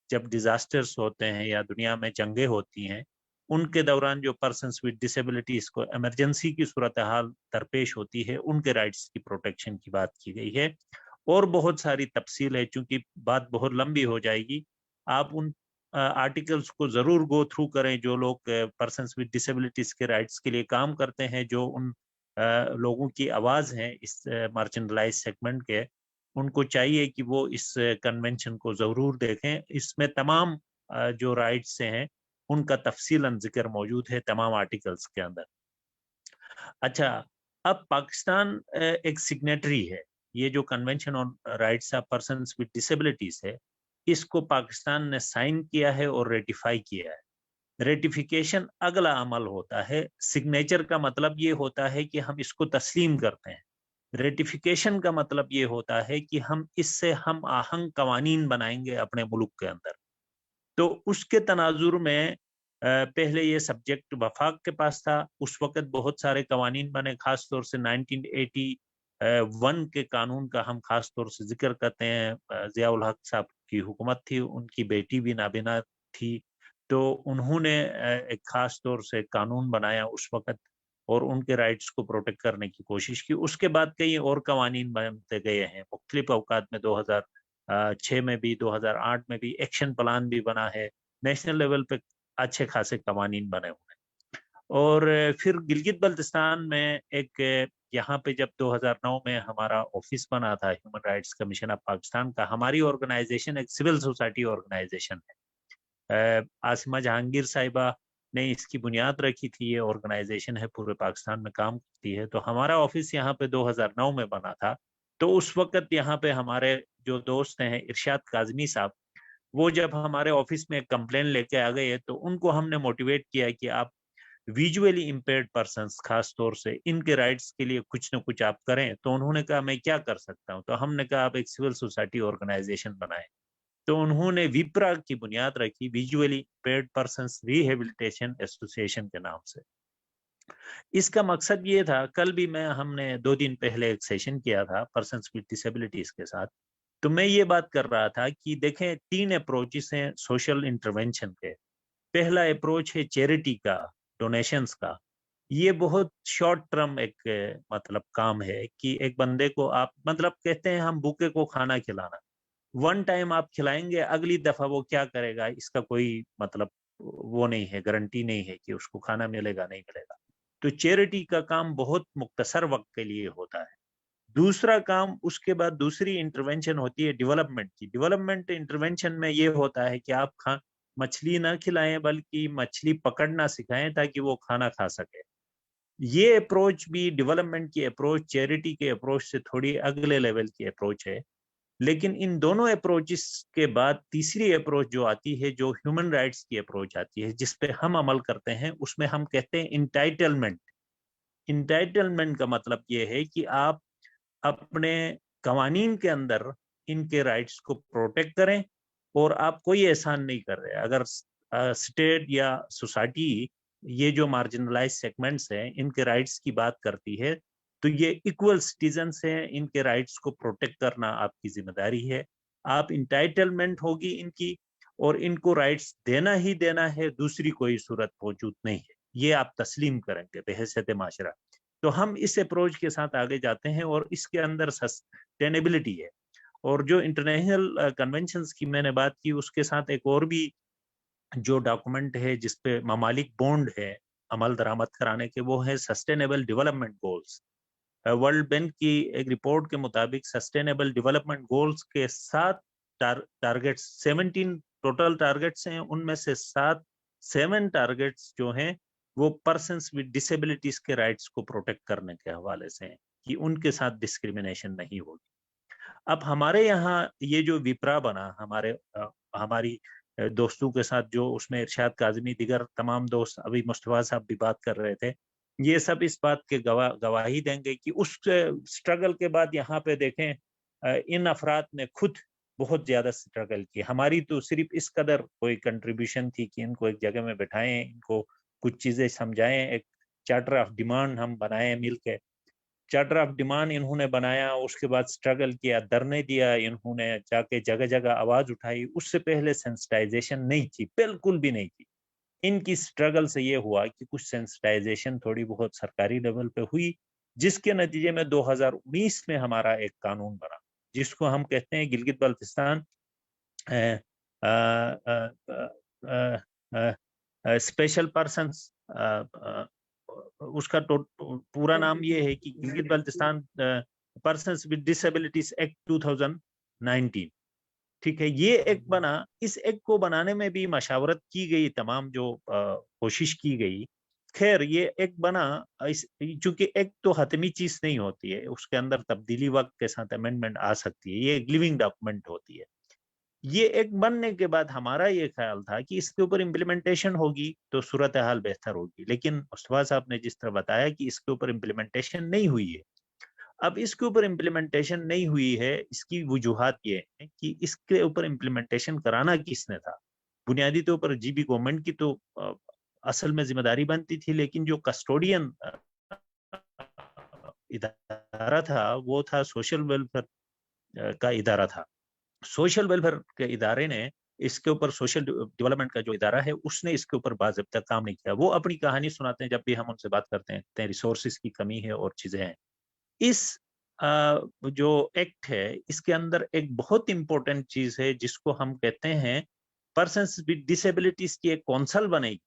جب ڈیزاسٹرز ہوتے ہیں یا دنیا میں جنگیں ہوتی ہیں ان کے دوران جو پرسنز ود ڈسیبلٹیز کو ایمرجنسی کی صورتحال درپیش ہوتی ہے ان کے رائٹس کی پروٹیکشن کی بات کی گئی ہے. اور بہت ساری تفصیل ہے، چونکہ بات بہت لمبی ہو جائے گی. آپ ان آرٹیکلز کو ضرور گو تھرو کریں جو لوگ پرسنز ود ڈسیبلٹیز کے رائٹس کے لیے کام کرتے ہیں، جو ان لوگوں کی آواز ہیں اس مارجنلائز سیگمنٹ کے. ان کو چاہیے کہ وہ اس کنونشن کو ضرور دیکھیں. اس میں تمام جو رائٹس ہیں ان کا تفصیلاً ذکر موجود ہے تمام آرٹیکلز کے اندر. اچھا، اب پاکستان ایک سگنیٹری ہے. یہ جو convention on rights of persons with disabilities ہے اس کو پاکستان نے سائن کیا ہے اور ریٹیفائی کیا ہے. ریٹیفیکیشن اگلا عمل ہوتا ہے. سگنیچر کا مطلب یہ ہوتا ہے کہ ہم اس کو تسلیم کرتے ہیں. ریٹیفیکیشن کا مطلب یہ ہوتا ہے کہ ہم اس سے ہم آہنگ قوانین بنائیں گے اپنے ملک کے اندر. تو اس کے تناظر میں پہلے یہ سبجیکٹ وفاق کے پاس تھا. اس وقت بہت سارے قوانین بنے، خاص طور سے 1981 کے قانون کا ہم خاص طور سے ذکر کرتے ہیں. ضیاء الحق صاحب کی حکومت تھی، ان کی بیٹی بھی نابینا تھی، تو انہوں نے ایک خاص طور سے قانون بنایا اس وقت اور ان کے رائٹس کو پروٹیکٹ کرنے کی کوشش کی. اس کے بعد کئی اور قوانین بنتے گئے ہیں مختلف اوقات میں. 2006 میں بھی، 2008 میں بھی ایکشن پلان بھی بنا ہے. نیشنل لیول پہ اچھے خاصے قوانین بنے ہوئے ہیں. اور پھر گلگت بلتستان میں ایک یہاں پہ جب 2009 میں ہمارا آفس بنا تھا human rights commission of Pakistan کا، ہماری آرگنائزیشن ایک سول سوسائٹی آرگنائزیشن ہے. عاصمہ جہانگیر صاحبہ نے اس کی بنیاد رکھی تھی. یہ آرگنائزیشن ہے پورے پاکستان میں کام کرتی ہے. تو ہمارا آفس یہاں پہ 2009 میں بنا تھا. تو اس وقت یہاں پہ ہمارے جو دوست ہیں ارشاد کاظمی صاحب، وہ جب ہمارے آفس میں کمپلین لے کے آ گئے تو ان کو ہم نے موٹیویٹ کیا کہ آپ ویژولی امپیئرڈ پرسنس خاص طور سے ان کے رائٹس کے لیے کچھ نہ کچھ آپ کریں. تو انہوں نے کہا میں کیا کر سکتا ہوں. تو ہم نے کہا آپ ایک سول سوسائٹی آرگنائزیشن بنائیں. تو انہوں نے وپرا کی بنیاد رکھی، visually impaired persons rehabilitation association کے نام سے. اس کا مقصد یہ تھا، کل بھی ہم نے 2 دن پہلے ایک سیشن کیا تھا پرسنس ود ڈسیبلٹیز کے ساتھ. تو میں یہ بات کر رہا تھا کہ دیکھیں 3 اپروچز ہیں سوشل انٹرونشن کے. पहला अप्रोच है चैरिटी का, डोनेशंस का। ये बहुत शॉर्ट टर्म एक मतलब काम है कि एक बंदे को आप मतलब कहते हैं हम भूखे को खाना खिलाना, वन टाइम आप खिलाएंगे, अगली दफा वो क्या करेगा इसका कोई मतलब वो नहीं है, गारंटी नहीं है कि उसको खाना मिलेगा नहीं मिलेगा। तो चैरिटी का काम बहुत मुख्तसर वक्त के लिए होता है। दूसरा काम, उसके बाद दूसरी इंटरवेंशन होती है डेवलपमेंट की। डेवलपमेंट इंटरवेंशन में ये होता है कि आप मछली ना खिलाएं बल्कि मछली पकड़ना सिखाएं ताकि वो खाना खा सके। ये अप्रोच भी डेवलपमेंट की अप्रोच, चैरिटी के अप्रोच से थोड़ी अगले लेवल की अप्रोच है। लेकिन इन दोनों अप्रोचेस के बाद तीसरी अप्रोच जो आती है, जो ह्यूमन राइट्स की अप्रोच आती है, जिस पे हम अमल करते हैं, उसमें हम कहते हैं इंटाइटलमेंट। इंटाइटलमेंट का मतलब ये है कि आप अपने कवानीन के अंदर इनके राइट्स को प्रोटेक्ट करें और आप कोई एहसान नहीं कर रहे। अगर स्टेट या सोसाइटी ये जो मार्जिनलाइज सेगमेंट्स हैं इनके राइट्स की बात करती है तो ये इक्वल सिटीजन्स हैं, इनके राइट्स को प्रोटेक्ट करना आपकी जिम्मेदारी है। आप इंटाइटलमेंट होगी इनकी और इनको राइट्स देना ही देना है, दूसरी कोई सूरत मौजूद नहीं है, ये आप तस्लीम करेंगे बहैसियत माशरा। तो हम इस अप्रोच के साथ आगे जाते हैं और इसके अंदर सस्टेनेबिलिटी है। और जो इंटरनेशनल कन्वेंशंस की मैंने बात की, उसके साथ एक और भी जो डॉक्यूमेंट है जिसपे ममालिक बॉन्ड है अमल दरामद कराने के, वो है sustainable development goals. World bank की एक रिपोर्ट के मुताबिक सस्टेनेबल डेवलपमेंट गोल्स के 7 टारगेट्स, 17 टोटल टारगेट्स हैं, उनमें से 7 टारगेट्स जो हैं वो पर्सन्स विद डिसेबिलिटीज के राइट्स को प्रोटेक्ट करने के हवाले से हैं कि उनके साथ डिस्क्रिमिनेशन नहीं होगी। अब हमारे यहाँ ये जो विप्रा बना, हमारी दोस्तों के साथ, जो उसमें इरशाद काज़मी, दिगर तमाम दोस्त, अभी मुस्तफा साहब भी बात कर रहे थे, ये सब इस बात के गवाही देंगे कि उस स्ट्रगल के बाद यहाँ पे देखें इन अफराद ने खुद बहुत ज्यादा स्ट्रगल की। हमारी तो सिर्फ इस कदर कोई कंट्रीब्यूशन थी कि इनको एक जगह में बैठाएं, इनको कुछ चीजें समझाएं, एक चार्टर ऑफ डिमांड हम बनाए मिलकर। चार्टर ऑफ डिमांड इन्होंने बनाया, उसके बाद स्ट्रगल किया, धरने दिया, इन्होंने जाके जगह जगह आवाज उठाई। उससे पहले सेंसिटाइजेशन नहीं थी, बिल्कुल भी नहीं थी। इनकी स्ट्रगल से ये हुआ कि कुछ सेंसिटाइजेशन थोड़ी बहुत सरकारी लेवल पे हुई, जिसके नतीजे में 2019 में हमारा एक कानून बना जिसको हम कहते हैं गिलगित बल्तिस्तान स्पेशल पर्सन्स। उसका पूरा नाम ये है कि Gilgit Baltistan persons with disabilities act 2019। ठीक है, ये एक बना। इस एक्ट को बनाने में भी मशावरत की गई, तमाम जो कोशिश की गई। खैर ये एक बना, चूंकि एक तो हतमी चीज नहीं होती है, उसके अंदर तब्दीली वक्त के साथ अमेंडमेंट आ सकती है, ये एक लिविंग डॉक्यूमेंट होती है। ये एक बनने के बाद हमारा ये ख्याल था कि इसके ऊपर इम्प्लीमेंटेशन होगी तो सूरत हाल बेहतर होगी, लेकिन मुस्तफा साहब ने जिस तरह बताया कि इसके ऊपर इम्प्लीमेंटेशन नहीं हुई है। अब इसके ऊपर इम्प्लीमेंटेशन नहीं हुई है, इसकी वजूहात ये है कि इसके ऊपर इम्प्लीमेंटेशन कराना किसने था। बुनियादी तौर पर जीबी गवर्नमेंट की तो असल में जिम्मेदारी बनती थी, लेकिन जो कस्टोडियन इदारा था वो था सोशल वेलफेयर का इदारा था। सोशल वेलफेयर के इदारे ने इसके ऊपर, सोशल डेवलपमेंट का जो इदारा है उसने इसके ऊपर बाज़ाब्ता काम नहीं किया। वो अपनी कहानी सुनाते हैं जब भी हम उनसे बात करते हैं, रिसोर्सेज की कमी है और चीजें हैं। इस जो एक्ट है इसके अंदर एक बहुत इंपॉर्टेंट चीज है जिसको हम कहते हैं पर्सन्स विद डिसेबिलिटीज की एक कौंसल बनेगी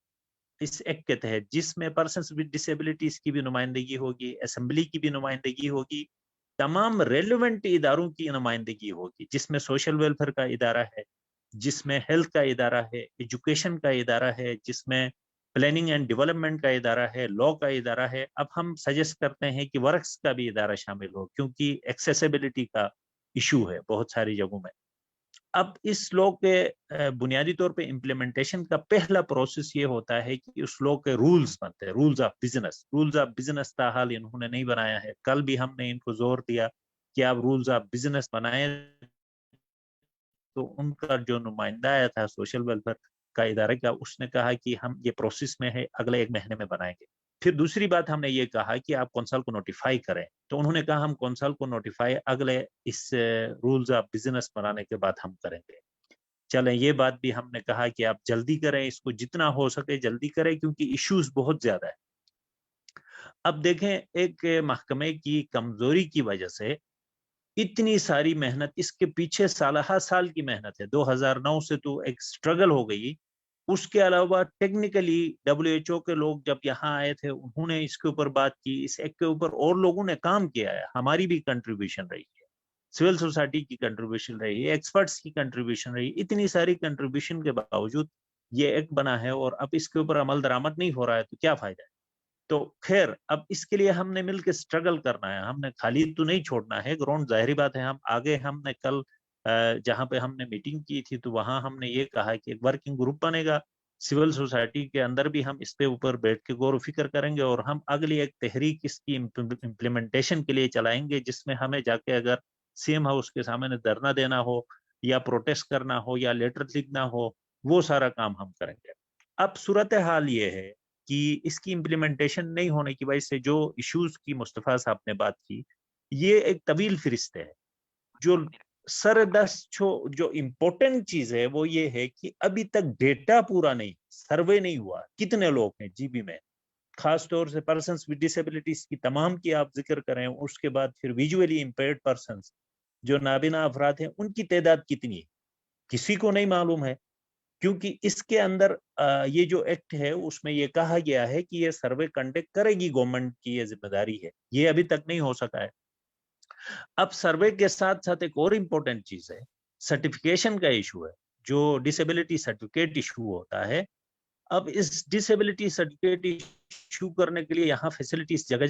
इस एक्ट के तहत, जिसमें पर्सन्स विद डिसेबिलिटीज की भी नुमाइंदगी होगी, असेंबली की भी नुमाइंदगी होगी, तमाम रेलिवेंट इदारों की नुमाइंदगी होगी, जिसमें सोशल वेलफेयर का इदारा है, जिसमें हेल्थ का इदारा है, एजुकेशन का इदारा है, जिसमें प्लानिंग एंड डेवलपमेंट का इदारा है, लॉ का इदारा है। अब हम सजेस्ट करते हैं कि वर्क्स का भी इदारा शामिल हो, क्योंकि एक्सेसिबिलिटी का इशू है बहुत सारी जगहों में। अब इस लॉ के बुनियादी तौर पे इम्प्लीमेंटेशन का पहला प्रोसेस ये होता है कि उस लॉ के रूल्स बनते हैं, rules of business. Rules of business ताहाल इन्होंने नहीं बनाया है। कल भी हमने इनको जोर दिया कि आप रूल्स ऑफ बिजनेस बनाए, तो उनका जो नुमाइंदा आया था सोशल वेलफेयर का इदारे का, उसने कहा कि हम ये प्रोसेस में है, अगले 1 महीने में बनाएंगे। फिर दूसरी बात हमने ये कहा कि आप कौंसल को नोटिफाई करें, तो उन्होंने कहा हम कौंसल को नोटिफाई अगले इस रूल्स ऑफ बिजनेस बनाने के बाद हम करेंगे। چلیں یہ بات بھی ہم نے کہا کہ آپ جلدی کریں، اس کو جتنا ہو سکے جلدی کریں کیونکہ ایشوز بہت زیادہ ہے۔ اب دیکھیں ایک محکمے کی کمزوری کی وجہ سے اتنی ساری محنت، اس کے پیچھے سالہ سال کی محنت ہے، 2009 سے تو ایک سٹرگل ہو گئی، اس کے علاوہ ٹیکنیکلی WHO کے لوگ جب یہاں آئے تھے انہوں نے اس کے اوپر بات کی، اس ایکٹ کے اوپر اور لوگوں نے کام کیا ہے، ہماری بھی کنٹریبیوشن رہی ہے، سول سوسائٹی کی کنٹریبیوشن رہی ہے، ایکسپرٹس کی کنٹریبیوشن رہی ہے، اتنی ساری کنٹریبیوشن کے باوجود یہ ایکٹ بنا ہے اور اب اس کے اوپر عمل درآمد نہیں ہو رہا ہے تو کیا فائدہ ہے؟ تو خیر اب اس کے لیے ہم نے مل کے سٹرگل کرنا ہے، ہم نے خالی تو نہیں چھوڑنا ہے گراؤنڈ، ظاہری بات ہے ہم آگے، ہم نے کل جہاں پہ ہم نے میٹنگ کی تھی تو وہاں ہم نے یہ کہا کہ ایک ورکنگ گروپ بنے گا سول سوسائٹی کے اندر بھی، ہم اس پہ اوپر بیٹھ کے غور و فکر کریں گے اور ہم اگلی ایک تحریک اس کی امپلیمنٹیشن کے لیے چلائیں گے، جس میں ہمیں جا کے اگر سی ایم ہاؤس کے سامنے دھرنا دینا ہو یا پروٹیسٹ کرنا ہو یا لیٹر لکھنا ہو، وہ سارا کام ہم کریں گے۔ اب صورتحال یہ ہے کہ اس کی امپلیمنٹیشن نہیں ہونے کی وجہ سے جو ایشوز کی مصطفیٰ صاحب نے بات کی، یہ ایک طویل فہرست ہے۔ جو جو امپورٹنٹ چیز ہے وہ یہ ہے کہ ابھی تک ڈیٹا پورا نہیں، سروے نہیں ہوا، کتنے لوگ ہیں جی بی میں، خاص طور سے پرسنس ود ڈسیبلٹیز کی تمام کی آپ ذکر کریں، اس کے بعد پھر ویژولی امپیئرڈ پرسنس جو نابینا افراد ہیں ان کی تعداد کتنی ہے کسی کو نہیں معلوم ہے، کیونکہ اس کے اندر یہ جو ایکٹ ہے اس میں یہ کہا گیا ہے کہ یہ سروے کنڈکٹ کرے گی گورنمنٹ کی، یہ ذمہ داری ہے، یہ ابھی تک نہیں ہو سکا ہے۔ اب سروے کے ساتھ ساتھ ایک اور امپورٹنٹ چیز ہے، سرٹیفکیشن کا ایشو ہے، جو ڈسیبلٹی سرٹیفکیٹ ایشو ہوتا ہے۔ اب اس ڈسیبلٹی سرٹیفکیٹ ایشو کرنے کے لیے یہاں فیسلٹیز جگہ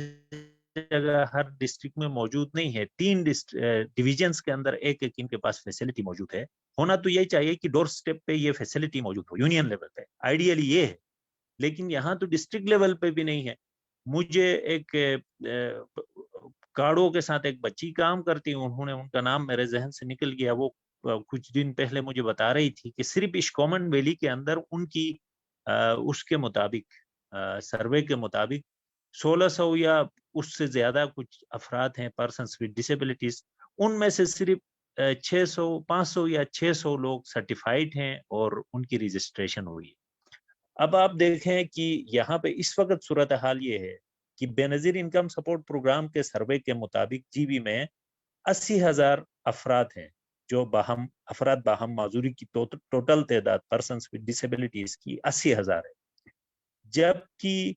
جگہ ہر ڈسٹرکٹ میں موجود نہیں ہے، 3 ڈویژنز کے اندر ایک ایک ان کے پاس فیسلٹی موجود ہے، ہونا تو یہ چاہیے کہ ڈور سٹیپ پہ یہ فیسلٹی موجود ہو، یونین لیول پہ آئیڈیلی یہ ہے، لیکن یہاں تو ڈسٹرکٹ لیول پہ بھی نہیں ہے۔ مجھے ایک کارڈوں کے ساتھ ایک بچی کام کرتی، انہوں نے ان کا نام میرے ذہن سے نکل گیا، وہ کچھ دن پہلے مجھے بتا رہی تھی کہ صرف اس کامن ویلی کے اندر ان کی اس کے مطابق سروے کے مطابق 1600 یا اس سے زیادہ کچھ افراد ہیں پرسنس ود ڈسیبلٹیز، ان میں سے صرف 500 یا 600 لوگ سرٹیفائیڈ ہیں اور ان کی رجسٹریشن ہوئی۔ اب آپ دیکھیں کہ یہاں پہ اس وقت صورتحال یہ ہے کہ بے نظیر انکم سپورٹ پروگرام کے سروے کے مطابق جی بی میں 80,000 افراد ہیں، جو افراد باہم معذوری کی ٹوٹل تعداد پرسنس ود ڈسیبلٹیز کی 80,000 ہے، جبکہ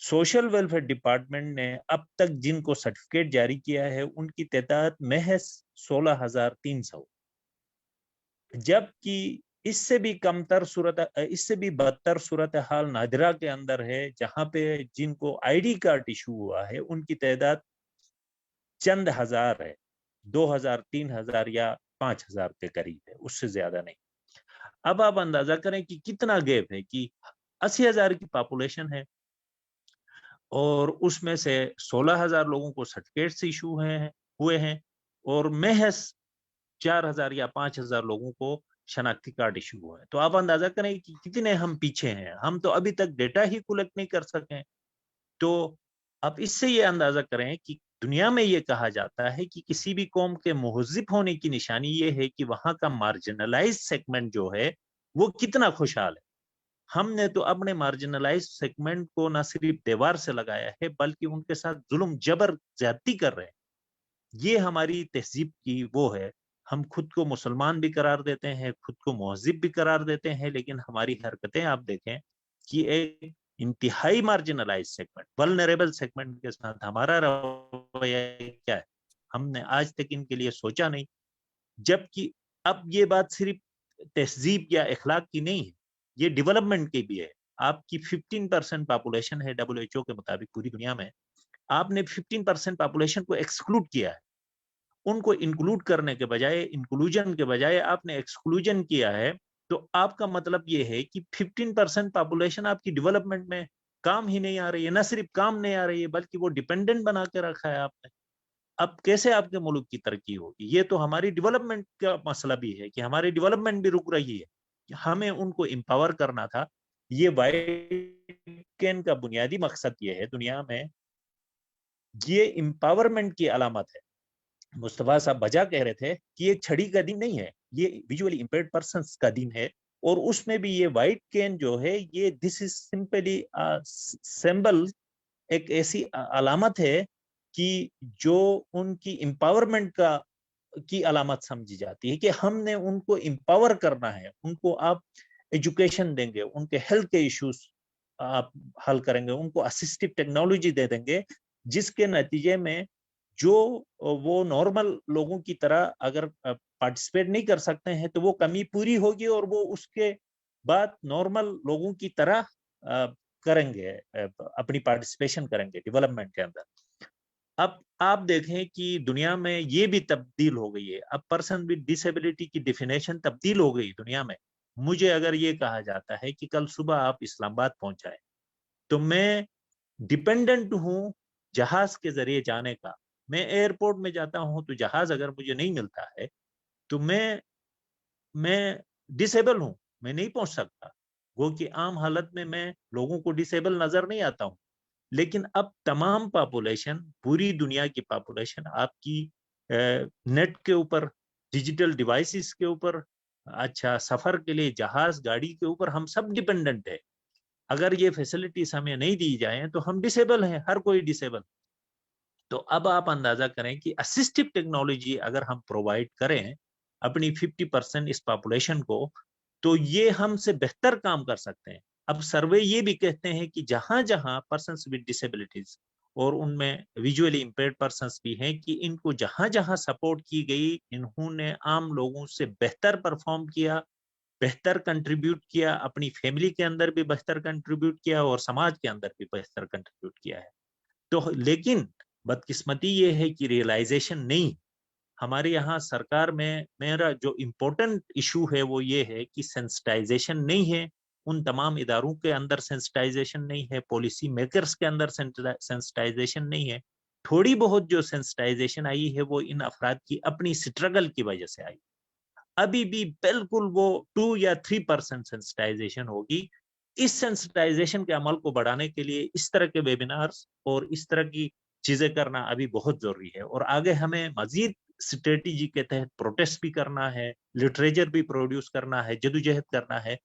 سوشل ویلفیئر ڈپارٹمنٹ نے اب تک جن کو سرٹیفکیٹ جاری کیا ہے ان کی تعداد محض 16,300، جبکہ اس سے بھی بدتر صورتحال نادرا کے اندر ہے، جہاں پہ جن کو آئی ڈی کارڈ ایشو ہوا ہے ان کی تعداد چند ہزار ہے، 2,000 3,000 یا 5,000 کے قریب ہے، اس سے زیادہ نہیں۔ اب آپ اندازہ کریں کہ کتنا گیپ ہے، کہ 80,000 کی پاپولیشن ہے اور اس میں سے 16,000 لوگوں کو سرٹیفکیٹس ایشو ہوئے ہیں اور محض 4,000 یا 5,000 لوگوں کو شناختی کارڈ ایشو ہوئے ہیں۔ تو آپ اندازہ کریں کہ کتنے ہم پیچھے ہیں، ہم تو ابھی تک ڈیٹا ہی کلیکٹ نہیں کر سکیں۔ تو آپ اس سے یہ اندازہ کریں کہ دنیا میں یہ کہا جاتا ہے کہ کسی بھی قوم کے مہذب ہونے کی نشانی یہ ہے کہ وہاں کا مارجنلائز سیگمنٹ جو ہے وہ کتنا خوشحال ہے۔ ہم نے تو اپنے مارجنلائز سیگمنٹ کو نہ صرف دیوار سے لگایا ہے بلکہ ان کے ساتھ ظلم جبر زیادتی کر رہے ہیں۔ یہ ہماری تہذیب کی وہ ہے، ہم خود کو مسلمان بھی قرار دیتے ہیں، خود کو مہذب بھی قرار دیتے ہیں، لیکن ہماری حرکتیں آپ دیکھیں کہ ایک انتہائی مارجنلائز سیگمنٹ، ولنریبل سیگمنٹ کے ساتھ ہمارا رویہ کیا ہے، ہم نے آج تک ان کے لیے سوچا نہیں۔ جبکہ اب یہ بات صرف تہذیب یا اخلاق کی نہیں ہے، یہ ڈیولپمنٹ کی بھی ہے۔ آپ کی 15% پاپولیشن ہے WHO کے مطابق پوری دنیا میں، آپ نے 15% پاپولیشن کو ایکسکلوڈ کیا ہے، ان کو انکلوڈ کرنے کے بجائے، انکلوژن کے بجائے آپ نے ایکسکلوژن کیا ہے، تو آپ کا مطلب یہ ہے کہ 15% پاپولیشن آپ کی ڈیولپمنٹ میں کام ہی نہیں آ رہی ہے، نہ صرف کام نہیں آ رہی ہے بلکہ وہ ڈیپینڈنٹ بنا کے رکھا ہے آپ نے۔ اب کیسے آپ کے ملک کی ترقی ہوگی؟ یہ تو ہماری ڈیولپمنٹ کا مسئلہ بھی ہے کہ ہماری ڈیولپمنٹ بھی رک رہی ہے، ہمیں ان کو امپاور کرنا تھا۔ یہ وائٹکن کا بنیادی مقصد یہ ہے دنیا میں، یہ امپاورمنٹ کی علامت ہے मुस्तफा साहब बजा कह रहे थे कि ये छड़ी का दिन नहीं है, ये विजुअली इम्पेयर्ड पर्सन्स का दिन है, और उसमें भी ये व्हाइट केन जो है ये दिस इज सिंपली सिंबल, एक ऐसी अलामत है कि जो उनकी एम्पावरमेंट की अलामत समझी जाती है कि हमने उनको एम्पावर करना है, उनको आप एजुकेशन देंगे, उनके हेल्थ के इश्यूज आप हल करेंगे, उनको असिस्टिव टेक्नोलॉजी दे देंगे, जिसके नतीजे में जो वो नॉर्मल लोगों की तरह अगर पार्टिसिपेट नहीं कर सकते हैं तो वो कमी पूरी होगी और वो उसके बाद नॉर्मल लोगों की तरह करेंगे, अपनी पार्टिसिपेशन करेंगे डेवलपमेंट के अंदर। अब आप देखें कि दुनिया में ये भी तब्दील हो गई है, अब पर्सन विद डिसेबिलिटी की डेफिनेशन तब्दील हो गई दुनिया में। मुझे अगर ये कहा जाता है कि कल सुबह आप इस्लामाबाद पहुंचाए तो मैं डिपेंडेंट हूं जहाज के जरिए जाने का। मैं एयरपोर्ट में जाता हूं तो जहाज अगर मुझे नहीं मिलता है तो मैं डिसेबल हूं, मैं नहीं पहुंच सकता। वो कि आम हालत में मैं लोगों को डिसेबल नजर नहीं आता हूं, लेकिन अब तमाम पॉपुलेशन, पूरी दुनिया की पॉपुलेशन आपकी नेट के ऊपर, डिजिटल डिवाइसेस के ऊपर, अच्छा सफर के लिए जहाज गाड़ी के ऊपर हम सब डिपेंडेंट है। अगर ये फैसिलिटीज हमें नहीं दी जाए तो हम डिसेबल हैं, हर कोई डिसेबल। तो अब आप अंदाजा करें कि असिस्टिव टेक्नोलॉजी अगर हम प्रोवाइड करें अपनी 50% इस पॉपुलेशन को, तो ये हमसे बेहतर काम कर सकते हैं। अब सर्वे ये भी कहते हैं कि जहां जहां पर्सन्स विद डिसेबिलिटीज और उनमें विजुअली इम्पेयर्ड पर्सन्स भी हैं, कि इनको जहां जहां सपोर्ट की गई, इन्होंने आम लोगों से बेहतर परफॉर्म किया, बेहतर कंट्रीब्यूट किया, अपनी फैमिली के अंदर भी बेहतर कंट्रीब्यूट किया और समाज के अंदर भी बेहतर कंट्रीब्यूट किया है। तो लेकिन बदकिस्मती ये है कि रियलाइजेशन नहीं, हमारे यहाँ सरकार में मेरा जो इम्पोर्टेंट इशू है वो ये है कि सेंसिटाइजेशन नहीं है, उन तमाम इदारों के अंदर सेंसिटाइजेशन नहीं है, पॉलिसी मेकर्स के अंदर सेंसिटाइजेशन नहीं है। थोड़ी बहुत जो सेंसिटाइजेशन आई है वो इन अफराद की अपनी स्ट्रगल की वजह से आई। अभी भी बिल्कुल वो 2 या 3% सेंसिटाइजेशन होगी। इस सेंसिटाइजेशन के अमल को बढ़ाने के लिए इस तरह के वेबिनार्स और इस तरह की चीजें करना अभी बहुत जरूरी है, और आगे हमें मजीद स्ट्रेटेजी के तहत प्रोटेस्ट भी करना है, लिटरेचर भी प्रोड्यूस करना है, जदोजहद करना है।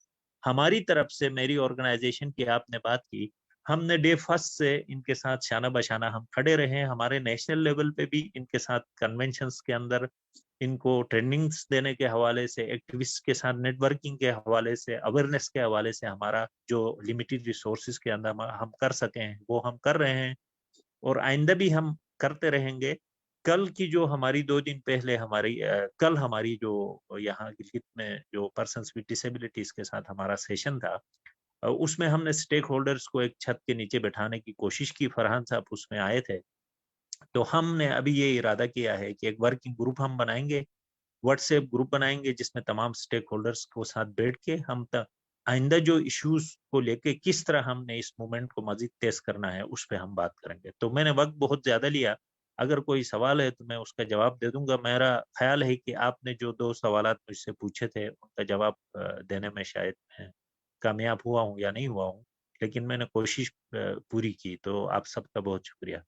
हमारी तरफ से, मेरी ऑर्गेनाइजेशन की आपने बात की, हमने डे फर्स्ट से इनके साथ शाना बशाना हम खड़े रहे। हमारे नेशनल लेवल पे भी इनके साथ कन्वेंशंस के अंदर इनको ट्रेनिंग्स देने के हवाले से, एक्टिविस्ट के साथ नेटवर्किंग के हवाले से, अवेयरनेस के हवाले से हमारा जो लिमिटेड रिसोर्सेज के अंदर हम कर सकें वो हम कर रहे हैं, और आइंदा भी हम करते रहेंगे। कल की जो हमारी 2 दिन पहले कल हमारी जो यहाँ गिलगित में जो पर्सन्स विद डिसेबिलिटीज के साथ हमारा सेशन था, उसमें हमने स्टेक होल्डर्स को एक छत के नीचे बैठाने की कोशिश की। फरहान साहब उसमें आए थे। तो हमने अभी ये इरादा किया है कि एक वर्किंग ग्रुप हम बनाएंगे, व्हाट्सएप ग्रुप बनाएंगे, जिसमें तमाम स्टेक होल्डर्स को साथ बैठ के हम आइंदा जो इश्यूज को लेके किस तरह हमने इस मूवमेंट को मजीद तेज करना है उस पर हम बात करेंगे। तो मैंने वक्त बहुत ज्यादा लिया, अगर कोई सवाल है तो मैं उसका जवाब दे दूंगा। मेरा ख्याल है कि आपने जो 2 सवाल मुझसे पूछे थे उनका जवाब देने में शायद मैं कामयाब हुआ हूँ या नहीं हुआ हूँ, लेकिन मैंने कोशिश पूरी की। तो आप सबका बहुत शुक्रिया।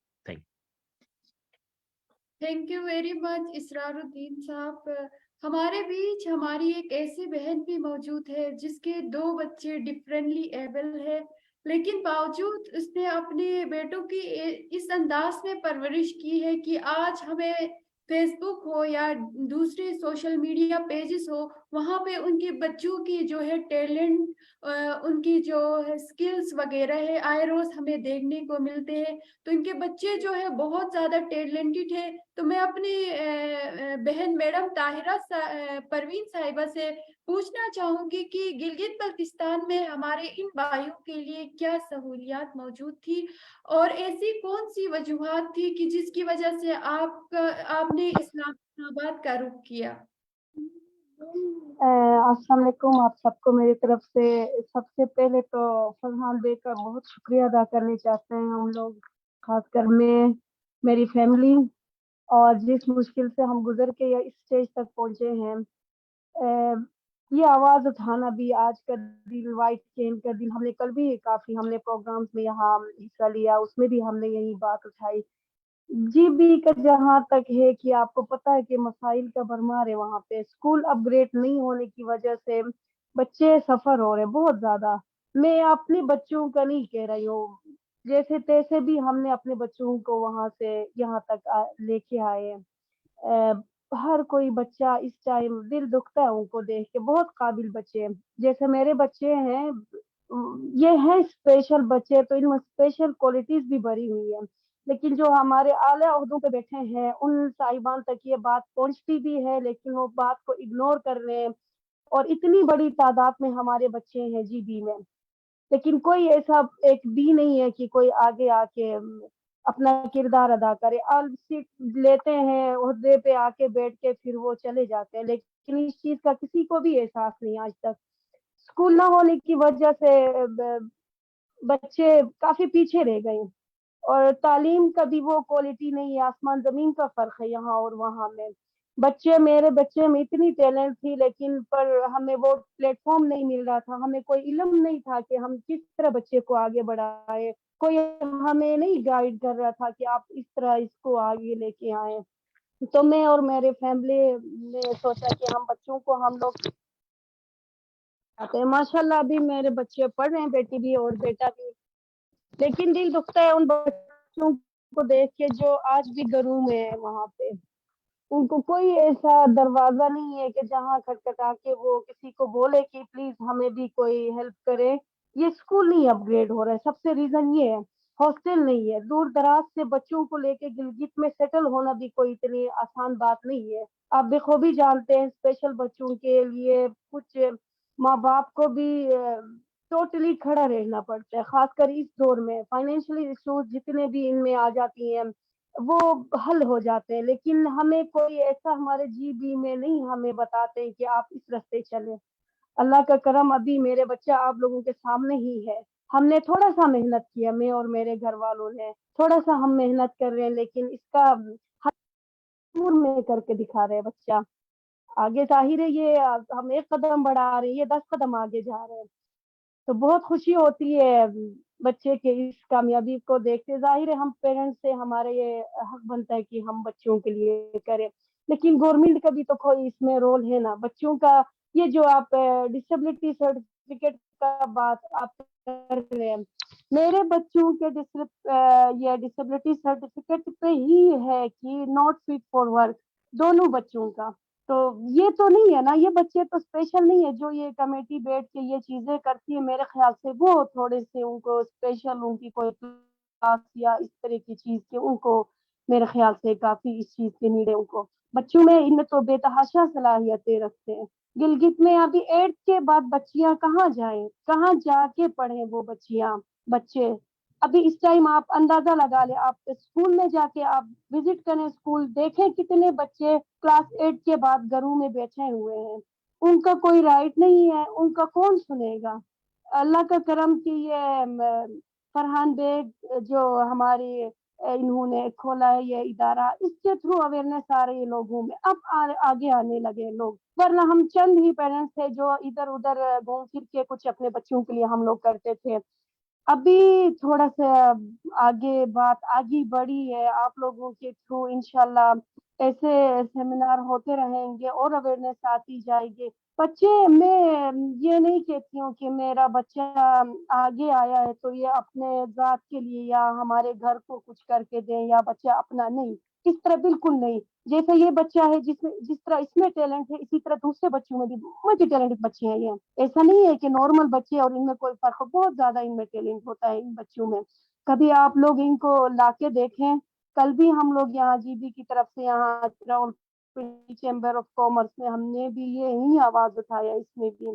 थैंक यू वेरी मच इसरारुद्दीन साहब। हमारे बीच हमारी एक ऐसी बहन भी मौजूद है जिसके 2 बच्चे डिफरेंटली एबल है, लेकिन बावजूद उसने अपने बेटों की इस अंदाज में परवरिश की है कि आज हमें फेसबुक हो या दूसरे सोशल मीडिया पेजेस हो, वहाँ पे उनके बच्चों की जो है टैलेंट, उनकी जो है स्किल्स वगैरह है आए रोज हमें देखने को मिलते हैं। तो इनके बच्चे जो है बहुत ज्यादा टैलेंटेड है। तो मैं अपनी बहन मैडम ताहिरा परवीन साहिबा से पूछना चाहूंगी कि गिलगित बल्तिस्तान में हमारे इन भाइयों के लिए क्या सहूलियात मौजूद थी, और ऐसी कौन सी वजूहात थी कि जिसकी वजह से आपने इस्लामाबाद का रुख किया। अस्सलाम वालेकुम, आप सबको मेरी तरफ से सबसे पहले तो फरहान बे का बहुत शुक्रिया अदा करना चाहते हैं हम लोग, खासकर मैं, मेरी फैमिली, और जिस मुश्किल से हम गुजर के या इस स्टेज तक पहुंचे हैं। ये आवाज़ उठाना भी आज का दिन, वाइट केन का दिन, हमने कल भी काफ़ी हमने प्रोग्राम्स में यहाँ हिस्सा लिया, उसमें भी हमने यही बात उठाई جی بی کا جہاں تک ہے کہ آپ کو پتہ ہے کہ مسائل کا بھرمار ہے وہاں پہ، اسکول اپ گریڈ نہیں ہونے کی وجہ سے بچے سفر ہو رہے ہیں بہت زیادہ. میں اپنے بچوں کا نہیں کہہ رہی ہوں، جیسے تیسے بھی ہم نے اپنے بچوں کو وہاں سے یہاں تک لے کے آئے. ہر کوئی بچہ اس ٹائم دل دکھتا ہے ان کو دیکھ کے، بہت قابل بچے ہیں. جیسے میرے بچے ہیں یہ ہیں اسپیشل بچے، تو ان میں اسپیشل کوالٹیز بھی بھری ہوئی ہیں. لیکن جو ہمارے اعلیٰ عہدوں پہ بیٹھے ہیں ان صاحبان تک یہ بات پہنچتی بھی ہے، لیکن وہ بات کو اگنور کر رہے ہیں. اور اتنی بڑی تعداد میں ہمارے بچے ہیں جی بی میں، لیکن کوئی ایسا ایک بھی نہیں ہے کہ کوئی آگے آ کے اپنا کردار ادا کرے. اور سیٹ لیتے ہیں عہدے پہ آ کے بیٹھ کے پھر وہ چلے جاتے ہیں، لیکن اس چیز کا کسی کو بھی احساس نہیں آج تک. اسکول نہ ہونے کی وجہ سے بچے کافی پیچھے رہ گئے، اور تعلیم کا بھی وہ کوالٹی نہیں ہے، آسمان زمین کا فرق ہے یہاں اور وہاں میں. میرے بچے میں اتنی ٹیلنٹ تھی، لیکن پر ہمیں وہ پلیٹ فارم نہیں مل رہا تھا، ہمیں کوئی علم نہیں تھا کہ ہم کس طرح بچے کو آگے بڑھائے. کوئی ہمیں نہیں گائیڈ کر رہا تھا کہ آپ اس طرح اس کو آگے لے کے آئیں. تو میں اور میرے فیملی نے سوچا کہ ہم بچوں کو ہم لوگ آتے ہیں. ماشاء اللہ ابھی میرے بچے پڑھ رہے ہیں، بیٹی بھی اور بیٹا بھی. لیکن دل دکھتا ہے ان بچوں کو دیکھ کے جو آج بھی گھروں میں ہے وہاں پہ. ان کو کوئی ایسا دروازہ نہیں ہے کہ جہاں کھٹکھٹا کے وہ کسی کو بولے کہ پلیز ہمیں بھی کوئی ہیلپ کرے. یہ اسکول نہیں اپ گریڈ ہو رہا ہے، سب سے ریزن یہ ہے. ہاسٹل نہیں ہے، دور دراز سے بچوں کو لے کے گلگت میں سیٹل ہونا بھی کوئی اتنی آسان بات نہیں ہے. آپ بخوبی جانتے ہیں اسپیشل بچوں کے لیے کچھ ماں باپ کو بھی ٹوٹلی کھڑا رہنا پڑتا ہے، خاص کر اس دور میں. فائنینشلی ایشوز جتنے بھی ان میں آ جاتی ہیں وہ حل ہو جاتے ہیں، لیکن ہمیں کوئی ایسا ہمارے جی بی میں نہیں ہمیں بتاتے کہ آپ اس راستے چلیں. اللہ کا کرم ابھی میرے بچہ آپ لوگوں کے سامنے ہی ہے. ہم نے تھوڑا سا محنت کیا، میں اور میرے گھر والوں نے تھوڑا سا ہم محنت کر رہے ہیں، لیکن اس کا دور میں کر کے دکھا رہے ہیں بچہ. آگے ظاہر ہے یہ ہم ایک قدم بڑھا رہے ہیں، یہ 10 قدم آگے جا رہے ہیں. تو بہت خوشی ہوتی ہے بچے کے اس کامیابی کو دیکھتے. ظاہر ہے ہم پیرنٹس سے ہمارا یہ حق بنتا ہے کہ ہم بچوں کے لیے کریں، لیکن گورنمنٹ کا بھی تو کوئی اس میں رول ہے نا. بچوں کا یہ جو آپ ڈسیبلٹی سرٹیفکیٹ کا بات آپ کر رہے ہیں، میرے بچوں کے یہ ڈسیبلٹی سرٹیفکیٹ پہ ہی ہے کہ ناٹ فٹ فار ورک، دونوں بچوں کا. تو یہ تو نہیں ہے نا، یہ بچے تو اسپیشل نہیں ہے جو یہ کمیٹی بیٹھ کے یہ چیزیں کرتی ہے. میرے خیال سے وہ تھوڑے سے ان کو اسپیشل ان کی کوئی کلاس یا اس طرح کی چیز کے ان کو میرے خیال سے کافی اس چیز کے نیڑے ان کو. بچوں میں ان میں تو بے تحاشا صلاحیتیں رکھتے ہیں. گلگت میں ابھی 8 کے بعد بچیاں کہاں جائیں، کہاں جا کے پڑھیں وہ بچے. ابھی اس ٹائم آپ اندازہ لگا لیں، آپ اسکول میں جا کے آپ وزٹ کریں، اسکول دیکھیں کتنے بچے کلاس 8 کے بعد گھروں میں بیٹھے ہوئے ہیں. ان کا کوئی رائٹ نہیں ہے، ان کا کون سنے گا. اللہ کا کرم کی یہ فرحان بیگ جو ہماری انہوں نے کھولا ہے یہ ادارہ، اس کے تھرو اویئرنیس آ رہی ہے لوگوں میں. اب آگے آنے لگے لوگ، ورنہ ہم چند ہی پیرنٹس تھے جو ادھر ادھر گھوم پھر کے کچھ اپنے بچوں کے لیے ہم لوگ کرتے تھے. ابھی تھوڑا سا آگے بات آگے بڑھی ہے، آپ لوگوں کے تھرو انشاءاللہ ایسے سیمینار ہوتے رہیں گے اور اویئرنیس آتی جائے گی. بچے میں یہ نہیں کہتی ہوں کہ میرا بچہ آگے آیا ہے تو یہ اپنے ذات کے لیے یا ہمارے گھر کو کچھ کر کے دیں یا بچہ اپنا نہیں، اس طرح بالکل نہیں. جیسے یہ بچہ ہے جس طرح اس میں ٹیلنٹ ہے، اسی طرح دوسرے بچوں میں بھی ملٹی ٹیلنٹ بچے ہیں. یہ ایسا نہیں ہے کہ نارمل بچے اور ان میں کوئی فرق، بہت زیادہ ان میں ٹیلنٹ ہوتا ہے ان بچوں میں. کبھی آپ لوگ ان کو لا کے دیکھیں. کل بھی ہم لوگ یہاں جی بی کی طرف سے یہاں چیمبر آف کامرس میں ہم نے بھی یہی آواز اٹھایا اس میں بھی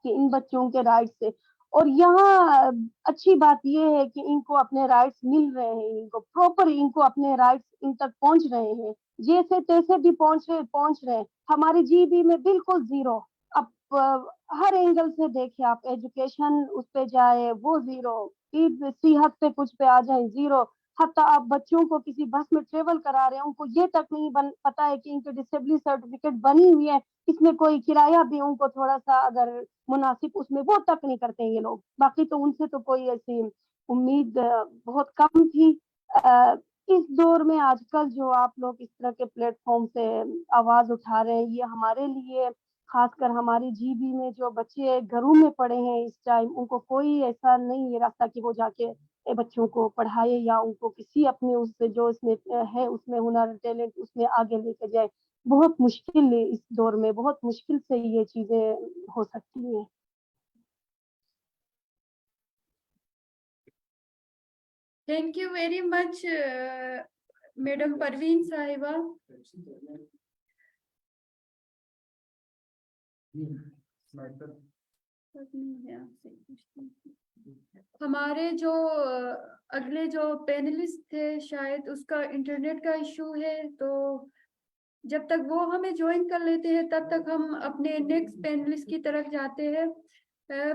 کہ ان بچوں کے رائٹس سے. اور یہاں اچھی بات یہ ہے کہ ان کو اپنے رائٹس مل رہے ہیں، ان کو پراپر ان کو اپنے رائٹس ان تک پہنچ رہے ہیں. جیسے تیسے بھی پہنچ رہے ہیں. ہماری جی بی میں بالکل زیرو. اب ہر اینگل سے دیکھیں آپ، ایجوکیشن اس پہ جائے وہ زیرو، صحت پہ کچھ پہ آ جائے زیرو. حتیٰ آپ بچوں کو کسی بس میں ٹریول کرا رہے ہیں، ان کو یہ تک نہیں پتا ہے کہ ان کے ڈسیبلٹی سرٹیفکیٹ بنی ہوئی ہے، اس میں کوئی کرایہ بھی ان کو تھوڑا سا اگر مناسب اس میں وہ تک نہیں کرتے ہیں یہ لوگ. باقی تو ان سے تو کوئی ایسی امید بہت کم تھی. इस दौर में आजकल जो आप लोग इस तरह के प्लेटफॉर्म से आवाज उठा रहे हैं, ये हमारे लिए, खासकर हमारी जीबी में जो बच्चे घरों में पड़े हैं इस टाइम, उनको कोई ऐसा नहीं है रास्ता कि वो जाके बच्चों को पढ़ाए या उनको किसी अपने उससे जो इसमें है उसमें हुनर टैलेंट उसमें आगे लेके जाए। बहुत मुश्किल है इस दौर में, बहुत मुश्किल से ये चीजें हो सकती हैं। Thank you very much madam Parveen साहिबा। हमारे जो अगले जो पैनलिस्ट थे, शायद उसका इंटरनेट का इशू है, तो जब तक वो हमें ज्वाइन कर लेते हैं तब तक हम अपने नेक्स्ट पैनलिस्ट की तरफ जाते हैं।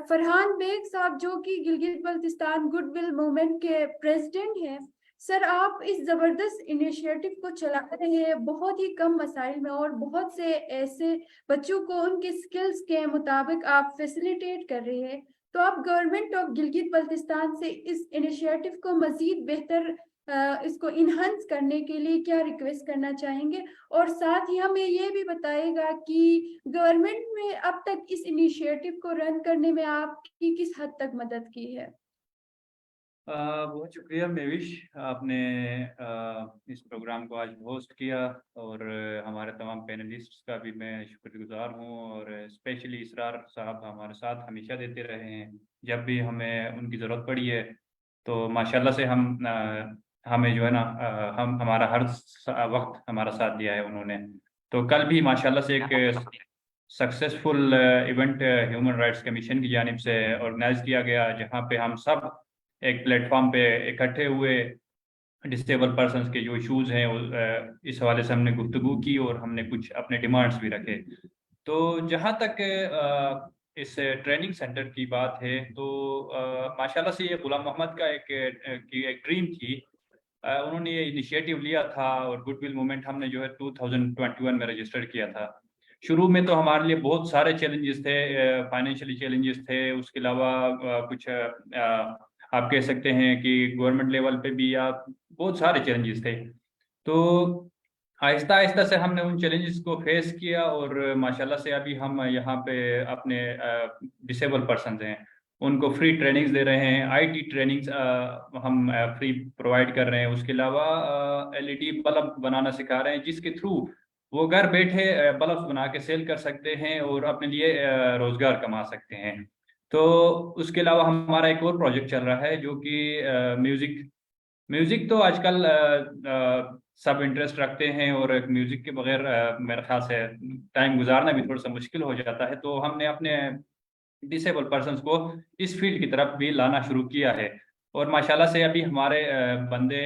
फरहान बेग साहब, जो कि गिलगित बल्तिस्तान गुडविल मूवमेंट के प्रेसिडेंट हैं। सर, आप इस जबरदस्त इनिशिएटिव को चला रहे हैं बहुत ही कम मसाइल में, और बहुत से ऐसे बच्चों को उनके स्किल्स के मुताबिक आप फैसिलिटेट कर रहे हैं। तो आप गवर्नमेंट ऑफ गिलगित बल्तिस्तान से इस इनिशिएटिव को मजीद बेहतर इसको इनहांस करने के लिए क्या रिक्वेस्ट करना चाहेंगे, और साथ ही हमें ये भी बताएगा कि गवर्नमेंट में अब तक इस इनिशिएटिव को रन करने में आपकी किस हद तक मदद की है? बहुत शुक्रिया मेविश, आपने इस प्रोग्राम को आज होस्ट किया, और हमारे तमाम पैनलिस्ट्स का भी मैं शुक्रगुजार हूँ, और स्पेशली इसरार साहब हमारे साथ हमेशा देते रहे हैं, जब भी हमें उनकी ज़रूरत पड़ी है तो माशाल्लाह से हमें जो है ना हम हमारा हर वक्त हमारा साथ दिया है उन्होंने। तो कल भी माशाल्लाह से एक successful event human rights commission की जानिब से ऑर्गेनाइज किया गया, जहाँ पे हम सब एक प्लेटफॉर्म पे इकट्ठे हुए, डिसेबल पर्सन्स के जो इश्यूज़ हैं इस हवाले से हमने गुफ्तगू की, और हमने कुछ अपने डिमांड्स भी रखे। तो जहाँ तक इस ट्रेनिंग सेंटर की बात है, तो माशाल्लाह से ये गुलाम मोहम्मद का एक ड्रीम थी। उन्होंने ये इनिशिएटिव लिया था, और गुडविल मूवमेंट हमने जो है 2021 में रजिस्टर किया था। शुरू में तो हमारे लिए बहुत सारे चैलेंजेस थे, फाइनेंशियली चैलेंजेस थे, उसके अलावा कुछ आप कह सकते हैं कि गवर्नमेंट लेवल पे भी आप बहुत सारे चैलेंजेस थे। तो आहिस्ता आहिस्ता से हमने उन चैलेंजेस को फेस किया, और माशाल्लाह से अभी हम यहाँ पे अपने डिसेबल पर्सन हैं उनको फ्री ट्रेनिंग्स दे रहे हैं। आईटी ट्रेनिंग्स हम फ्री प्रोवाइड कर रहे हैं। उसके अलावा एलईडी बल्ब बनाना सिखा रहे हैं, जिसके थ्रू वो घर बैठे बल्ब बना के सेल कर सकते हैं और अपने लिए रोजगार कमा सकते हैं। तो उसके अलावा हमारा एक और प्रोजेक्ट चल रहा है जो कि म्यूज़िक तो आजकल सब इंटरेस्ट रखते हैं, और म्यूज़िक के बगैर मेरे ख्याल से टाइम गुजारना भी थोड़ा सा मुश्किल हो जाता है। तो हमने अपने डिसेबल पर्सन्स को इस फील्ड की तरफ भी लाना शुरू किया है, और माशाल्लाह से अभी हमारे बंदे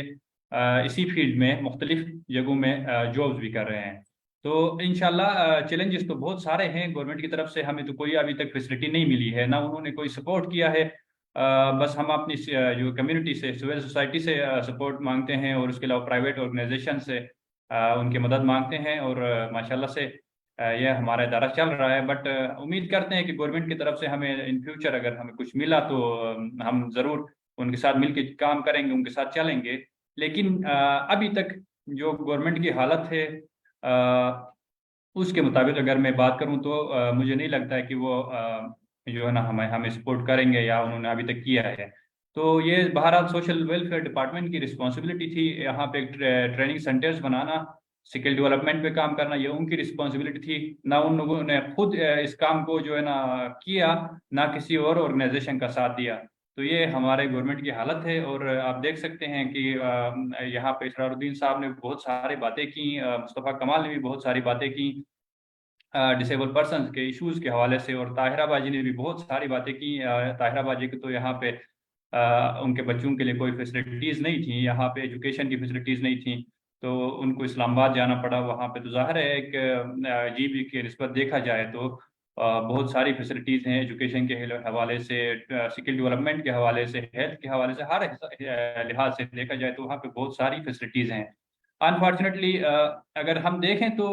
इसी फील्ड में मुख्तलिफ जगहों में जॉब्स भी कर रहे हैं। तो इंशाल्लाह चैलेंजेस तो बहुत सारे हैं। गवर्नमेंट की तरफ से हमें तो कोई अभी तक फैसिलिटी नहीं मिली है, ना उन्होंने कोई सपोर्ट किया है। बस हम अपनी जो कम्युनिटी से, सिविल सोसाइटी से सपोर्ट मांगते हैं, और उसके अलावा प्राइवेट ऑर्गेनाइजेशन से उनकी मदद मांगते हैं, और माशाल्लाह से यह हमारा इदारा चल रहा है। बट उम्मीद करते हैं कि गवर्नमेंट की तरफ से हमें इन फ्यूचर अगर हमें कुछ मिला तो हम ज़रूर उनके साथ मिलकर काम करेंगे, उनके साथ चलेंगे। लेकिन अभी तक जो गवर्नमेंट की हालत है उसके मुताबिक अगर मैं बात करूं तो मुझे नहीं लगता है कि वो जो है ना हमें सपोर्ट करेंगे, या उन्होंने अभी तक किया है। तो ये बहरहाल सोशल वेलफेयर डिपार्टमेंट की रिस्पॉन्सिबिलिटी थी, यहाँ पे ट्रेनिंग सेंटर्स बनाना, स्किल डेवलपमेंट पे काम करना, ये उनकी रिस्पॉन्सिबिलिटी थी। ना उन लोगों ने खुद इस काम को जो है ना किया, ना किसी और ऑर्गेनाइजेशन का साथ दिया। तो ये हमारे गवर्नमेंट की हालत है। और आप देख सकते हैं कि यहाँ पे इसरारुद्दीन साहब ने बहुत सारी बातें की, मुस्तफ़ा कमाल ने भी बहुत सारी बातें की डिसेबल पर्सन्स के इश्यूज़ के हवाले से, और ताहिरा बाजी ने भी बहुत सारी बातें की। ताहिरा बाजी को तो यहाँ पे उनके बच्चों के लिए कोई फैसिलिटीज़ नहीं थी, यहाँ पे एजुकेशन की फैसिलिटीज़ नहीं थी, तो उनको इस्लामाबाद जाना पड़ा। वहाँ पे तो ज़ाहिर है एक जीबी की निस्बत देखा जाए तो बहुत सारी फैसिलिटीज़ हैं, एजुकेशन के हवाले से, स्किल डेवलपमेंट के हवाले से, हेल्थ के हवाले से, हर लिहाज से देखा जाए तो वहाँ पे बहुत सारी फैसिलिटीज़ हैं। अनफॉर्चुनेटली अगर हम देखें तो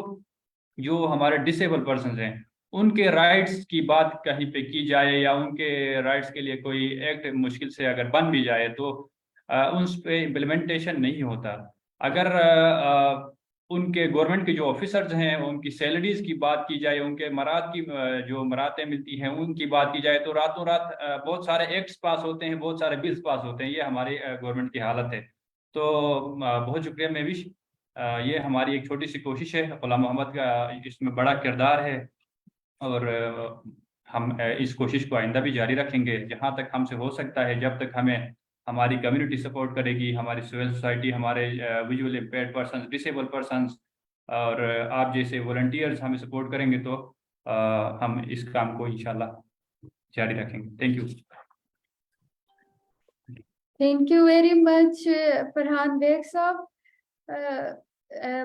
जो हमारे डिसेबल पर्सन हैं उनके राइट्स की बात कहीं पे की जाए, या उनके राइट्स के लिए कोई एक्ट मुश्किल से अगर बन भी जाए तो उस पे इम्प्लीमेंटेशन नहीं होता। اگر ان کے گورنمنٹ کے جو آفیسرز ہیں ان کی سیلریز کی بات کی جائے, ان کے مراد کی جو مراتیں ملتی ہیں ان کی بات کی جائے, تو راتوں رات بہت سارے ایکٹس پاس ہوتے ہیں, بہت سارے بلز پاس ہوتے ہیں. یہ ہماری گورنمنٹ کی حالت ہے. تو بہت شکریہ مہوش. یہ ہماری ایک چھوٹی سی کوشش ہے, غلام محمد کا اس میں بڑا کردار ہے, اور ہم اس کوشش کو آئندہ بھی جاری رکھیں گے جہاں تک ہم سے ہو سکتا ہے, جب تک ہمیں ہماری کمیونٹی سپورٹ کرے گی, ہماری سول سوسائٹی, ہمارے visual impaired persons, disable persons, اور آپ جیسے والنٹیئرز ہمیں سپورٹ کریں گے, تو ہم اس کام کو انشاءاللہ جاری رکھیں گے. Thank you. Thank you very much Farhan Baig صاحب.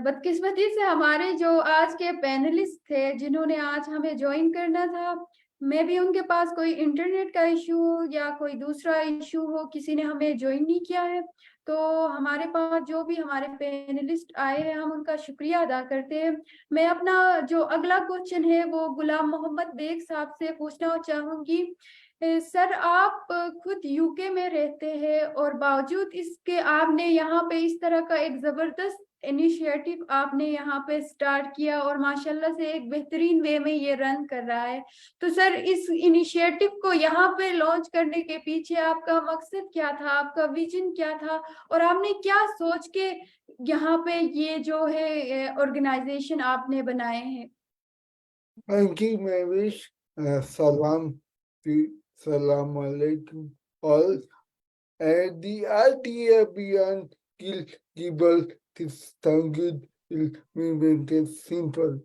بدقسمتی سے ہمارے جو آج کے پینلسٹ تھے جنہوں نے آج ہمیں جوائن کرنا تھا, میں بھی ان کے پاس کوئی انٹرنیٹ کا ایشو ہو یا کوئی دوسرا ایشو ہو, کسی نے ہمیں جوائن نہیں کیا ہے. تو ہمارے پاس جو بھی ہمارے پینلسٹ آئے ہیں ہم ان کا شکریہ ادا کرتے ہیں. میں اپنا جو اگلا کوشچن ہے وہ غلام محمد بیگ صاحب سے پوچھنا چاہوں گی. سر, آپ خود یو کے میں رہتے ہیں اور باوجود اس کے آپ نے یہاں پہ اس طرح کا ایک زبردست انیشیٹو آپ نے یہاں پہ سٹارٹ کیا اور ماشاءاللہ سے ایک بہترین وے میں یہ رن کر رہا ہے. تو سر, اس انیشیٹو کو یہاں پہ لانچ کرنے کے پیچھے آپ کا مقصد کیا تھا, آپ کا ویژن کیا تھا, اور آپ نے کیا سوچ کے یہاں پہ یہ جو ہے آرگنائزیشن آپ نے بنائے ہیں؟ Thank you, Mavish. Salam alaikum all. The idea beyond Gilbert Tangud movement is simple.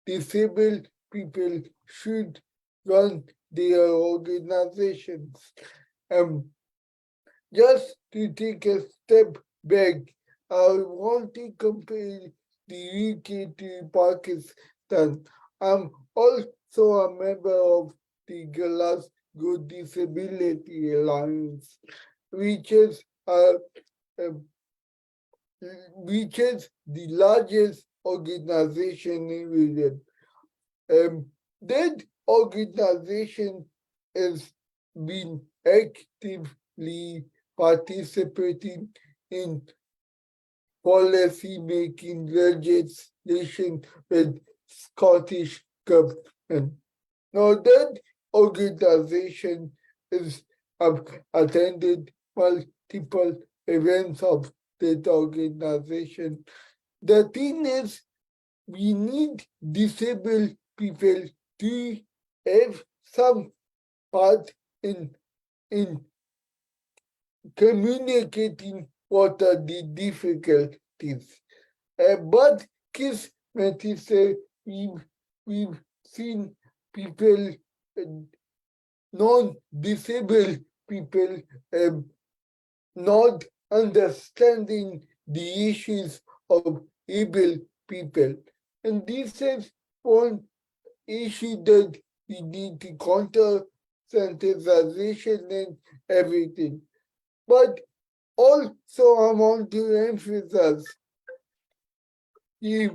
Disabled people should run their organizations. Just to take a step back, I want to compare the UK to Pakistan. I'm also a member of the Glasgow Disability Alliance, which is the largest organization in Europe. That organization has been actively participating in policy making legislation with Scottish government. Now that organization has attended multiple events of that organization. The thing is, we need disabled people to have some part in communicating what are the difficulties. But we've seen people, non-disabled people, not understanding the issues of able people. And this is one issue that we need to counter sensitization and everything. But also I want to emphasize कि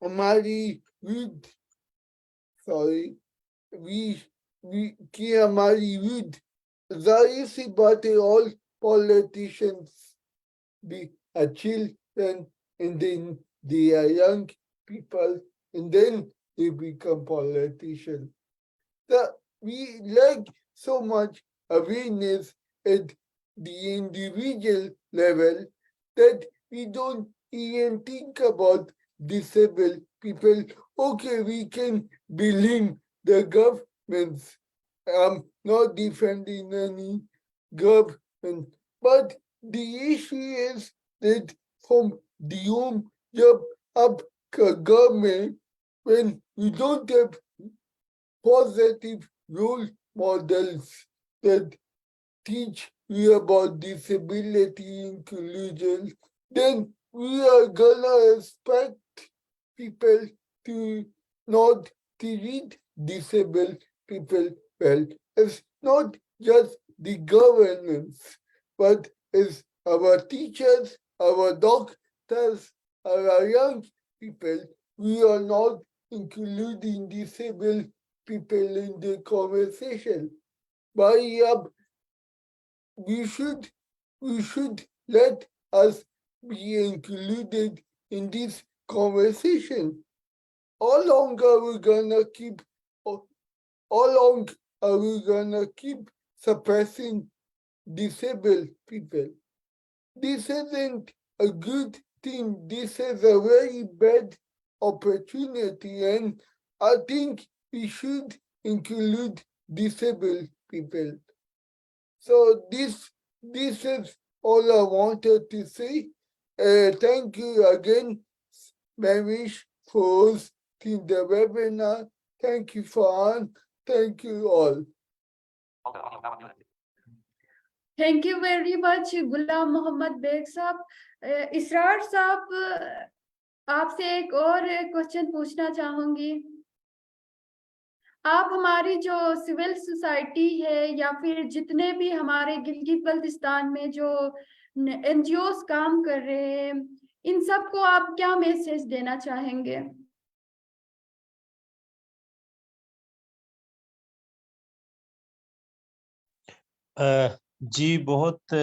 हमारी youth, कि हमारी youth, जाहिर सी बात है, all politicians be children and then they are young people and then they become politicians. We lack so much awareness at the individual level that we don't even think about disabled people. Okay, we can blame the governments. I'm not defending any government, but the issue is that from the home job up government, when we don't have positive role models that teach you about disability inclusion, then we are gonna expect people to not treat disabled people well. It's not just the governance, but it's our teachers, our doctors, our young people. We are not including disabled people in the conversation. We should let us be included in this conversation? How long are we gonna keep? How long are we gonna keep suppressing disabled people? This isn't a good thing. This is a very bad opportunity, and I think we should include disabled people. So this is all I wanted to say. Thank you again, Marish, for hosting the webinar. Thank you, Farhan. Thank you all. Thank you very much Ghulam Mohammad Baig साहब। इसरार साहब, आपसे एक और question पूछना चाहूंगी। आप हमारी जो सिविल सोसाइटी है या फिर जितने भी हमारे गिलगित बल्तिस्तान में जो एनजीओस काम कर रहे हैं, इन सबको आप क्या मैसेज देना चाहेंगे? जी बहुत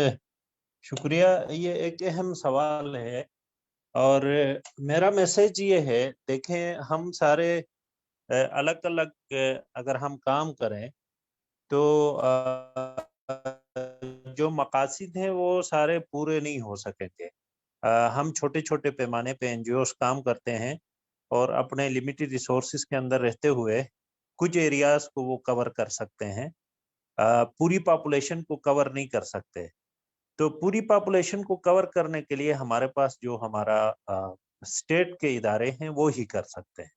शुक्रिया। ये एक अहम सवाल है और मेरा मैसेज ये है, देखें हम सारे अलग अलग अगर हम काम करें तो जो मकासद हैं वो सारे पूरे नहीं हो सकेंगे। हम छोटे छोटे पैमाने पे एनजीओस काम करते हैं और अपने लिमिटेड रिसोर्सेज के अंदर रहते हुए कुछ एरियाज को वो कवर कर सकते हैं, पूरी पॉपुलेशन को कवर नहीं कर सकते। तो पूरी पॉपुलेशन को कवर करने के लिए हमारे पास जो हमारा स्टेट के इदारे हैं वो ही कर सकते हैं,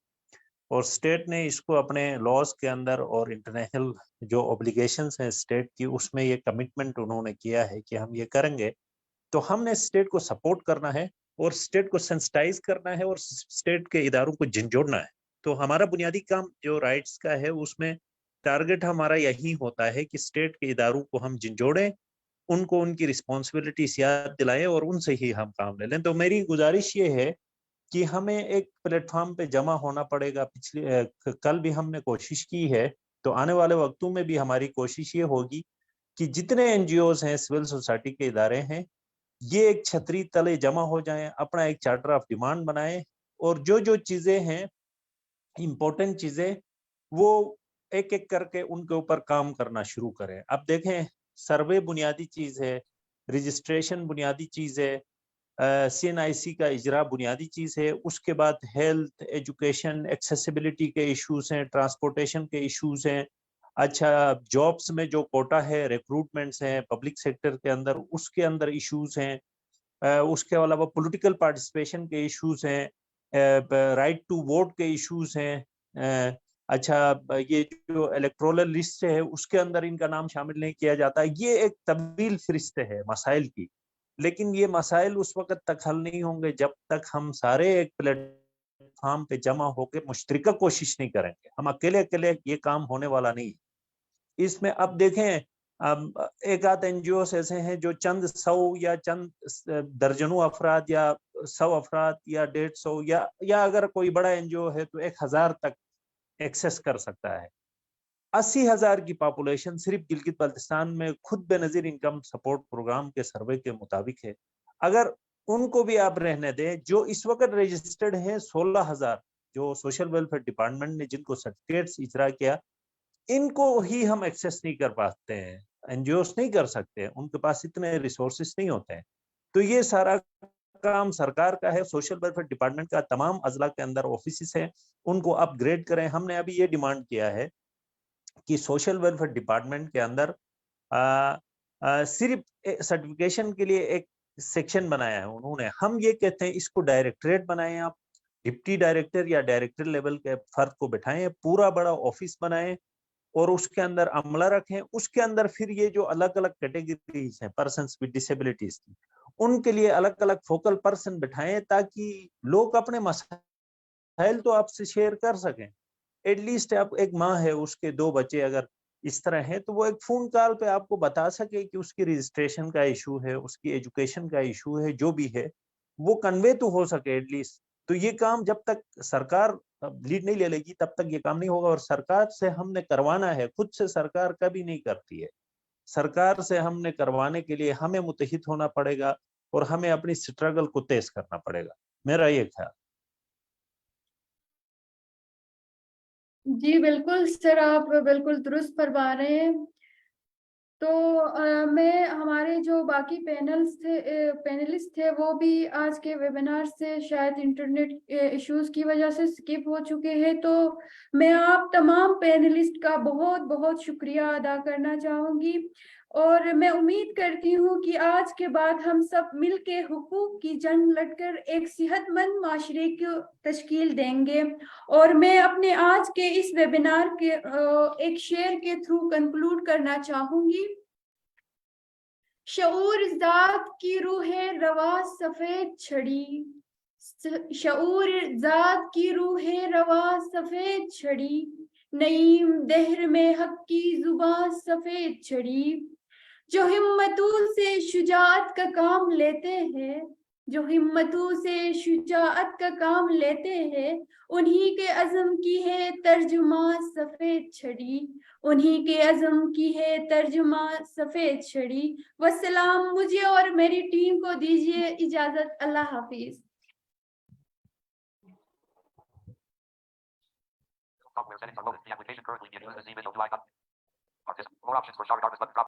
और स्टेट ने इसको अपने लॉज के अंदर और इंटरनेशनल जो ऑब्लिगेशंस हैं स्टेट की, उसमें ये कमिटमेंट उन्होंने किया है कि हम ये करेंगे। तो हमने स्टेट को सपोर्ट करना है और स्टेट को सेंसिटाइज करना है और स्टेट के इदारों को झंझोड़ना है। तो हमारा बुनियादी काम जो राइट्स का है उसमें टारगेट हमारा यही होता है कि स्टेट के इदारों को हम झंझोड़ें, उनको उनकी रिस्पॉन्सिबिलिटीज याद दिलाएं और उनसे ही हम काम ले लें। तो मेरी गुजारिश ये है कि हमें एक प्लेटफॉर्म पे जमा होना पड़ेगा। कल भी हमने कोशिश की है, तो आने वाले वक्तों में भी हमारी कोशिश ये होगी कि जितने एनजीओज हैं, सिविल सोसाइटी के इदारे हैं, ये एक छतरी तले जमा हो जाएं, अपना एक चार्टर ऑफ डिमांड बनाएं और जो जो चीजें हैं इम्पोर्टेंट चीजें वो एक एक करके उनके ऊपर काम करना शुरू करें। अब देखें, सर्वे बुनियादी चीज है, रजिस्ट्रेशन बुनियादी चीज है, CNIC का इजरा बुनियादी चीज है, उसके बाद हेल्थ, एजुकेशन, एक्सेसिबिलिटी के इश्यूज हैं, ट्रांसपोर्टेशन के इश्यूज हैं, अच्छा जॉब्स में जो कोटा है, रिक्रूटमेंट्स हैं पब्लिक सेक्टर के अंदर, उसके अंदर इश्यूज हैं, उसके अलावा पॉलिटिकल पार्टिसिपेशन के इश्यूज हैं, राइट टू वोट के इश्यूज हैं, अच्छा ये जो इलेक्टोरल लिस्ट है उसके अंदर इनका नाम शामिल नहीं किया जाता। ये एक तवील फहरिस्त है मसाइल की, लेकिन ये मसाइल उस वक्त तक हल नहीं होंगे जब तक हम सारे एक प्लेटफॉर्म पे जमा होकर मुश्तरका कोशिश नहीं करेंगे। हम अकेले अकेले ये काम होने वाला नहीं। इसमें अब देखें, अब एक आध एनजीओ ऐसे हैं जो चंद 100 या चंद दर्जनों अफराद या 100 अफराद या 150 या अगर कोई बड़ा एनजीओ है तो 1000 तक एक्सेस कर सकता है। 80,000 की पॉपुलेशन सिर्फ गिलगित बल्तिस्तान में खुद बेनजीर इनकम सपोर्ट प्रोग्राम के सर्वे के मुताबिक है। अगर उनको भी आप रहने दें, जो इस वक्त रजिस्टर्ड हैं 16,000 जो सोशल वेलफेयर डिपार्टमेंट ने जिनको सर्टिफिकेट्स इजरा किया, इनको ही हम एक्सेस नहीं कर पाते हैं, एनजीओस नहीं कर सकते, उनके पास इतने रिसोर्सेस नहीं होते हैं। तो ये सारा काम सरकार का है, सोशल वेलफेयर डिपार्टमेंट का तमाम अजला के अंदर ऑफिस है, उनको अपग्रेड करें। हमने अभी ये डिमांड किया है कि सोशल वेलफेयर डिपार्टमेंट के अंदर सिर्फ सर्टिफिकेशन के लिए एक सेक्शन बनाया है उन्होंने। हम ये कहते हैं इसको डायरेक्टरेट बनाएं, आप डिप्टी डायरेक्टर या डायरेक्टर लेवल के फर्द को बैठाएं, पूरा बड़ा ऑफिस बनाएं और उसके अंदर अमला रखें। उसके अंदर फिर ये जो अलग अलग कैटेगरीज हैं पर्सन्स विद डिसेबिलिटीज की, उनके लिए अलग अलग फोकल पर्सन बिठाएं ताकि लोग अपने मसाइल तो आपसे शेयर कर सकें। एटलीस्ट आप एक माँ है, उसके 2 बच्चे अगर इस तरह है तो वो एक फोन कॉल पे आपको बता सके कि उसकी रजिस्ट्रेशन का इशू है, उसकी एजुकेशन का इशू है, जो भी है वो कन्वे तो हो सके एटलीस्ट। तो ये काम जब तक सरकार लीड नहीं ले लेगी तब तक ये काम नहीं होगा, और सरकार से हमने करवाना है, खुद से सरकार कभी नहीं करती है। सरकार से हमने करवाने के लिए हमें मुतहिद होना पड़ेगा اور ہمیں اپنی اسٹرگل کو تیز کرنا پڑے گا. میرا یہ خیال. جی بالکل سر، آپ بالکل درست فرما رہے ہیں. تو میں ہمارے جو باقی پینلسٹ تھے وہ بھی آج کے ویبینار سے شاید انٹرنیٹ ایشوز کی وجہ سے سکپ ہو چکے ہیں. تو میں آپ تمام پینلسٹ کا بہت بہت شکریہ ادا کرنا چاہوں گی، اور میں امید کرتی ہوں کہ آج کے بعد ہم سب مل کے حقوق کی جنگ لڑ کر ایک صحت مند معاشرے کو تشکیل دیں گے. اور میں اپنے آج کے اس ویبینار کے ایک شعر کے تھرو کنکلوڈ کرنا چاہوں گی. شعور ذات کی روح رواں سفید چھڑی، شعور ذات کی روح رواں سفید چھڑی، نعیم دہر میں حق کی زباں سفید چھڑی. جو ہمتوں سے شجاعت کا کام لیتے ہیں، جو ہمتوں سے شجاعت کا کام لیتے ہیں، انہی کے عزم کی ہے ترجمہ سفید چھڑی، انہی کے عزم کی ہے ترجمہ سفید چھڑی. والسلام. مجھے اور میری ٹیم کو دیجیے اجازت. اللہ حافظ. Software settings are loaded. The application currently being used as email to Live. More options for shower darkness button.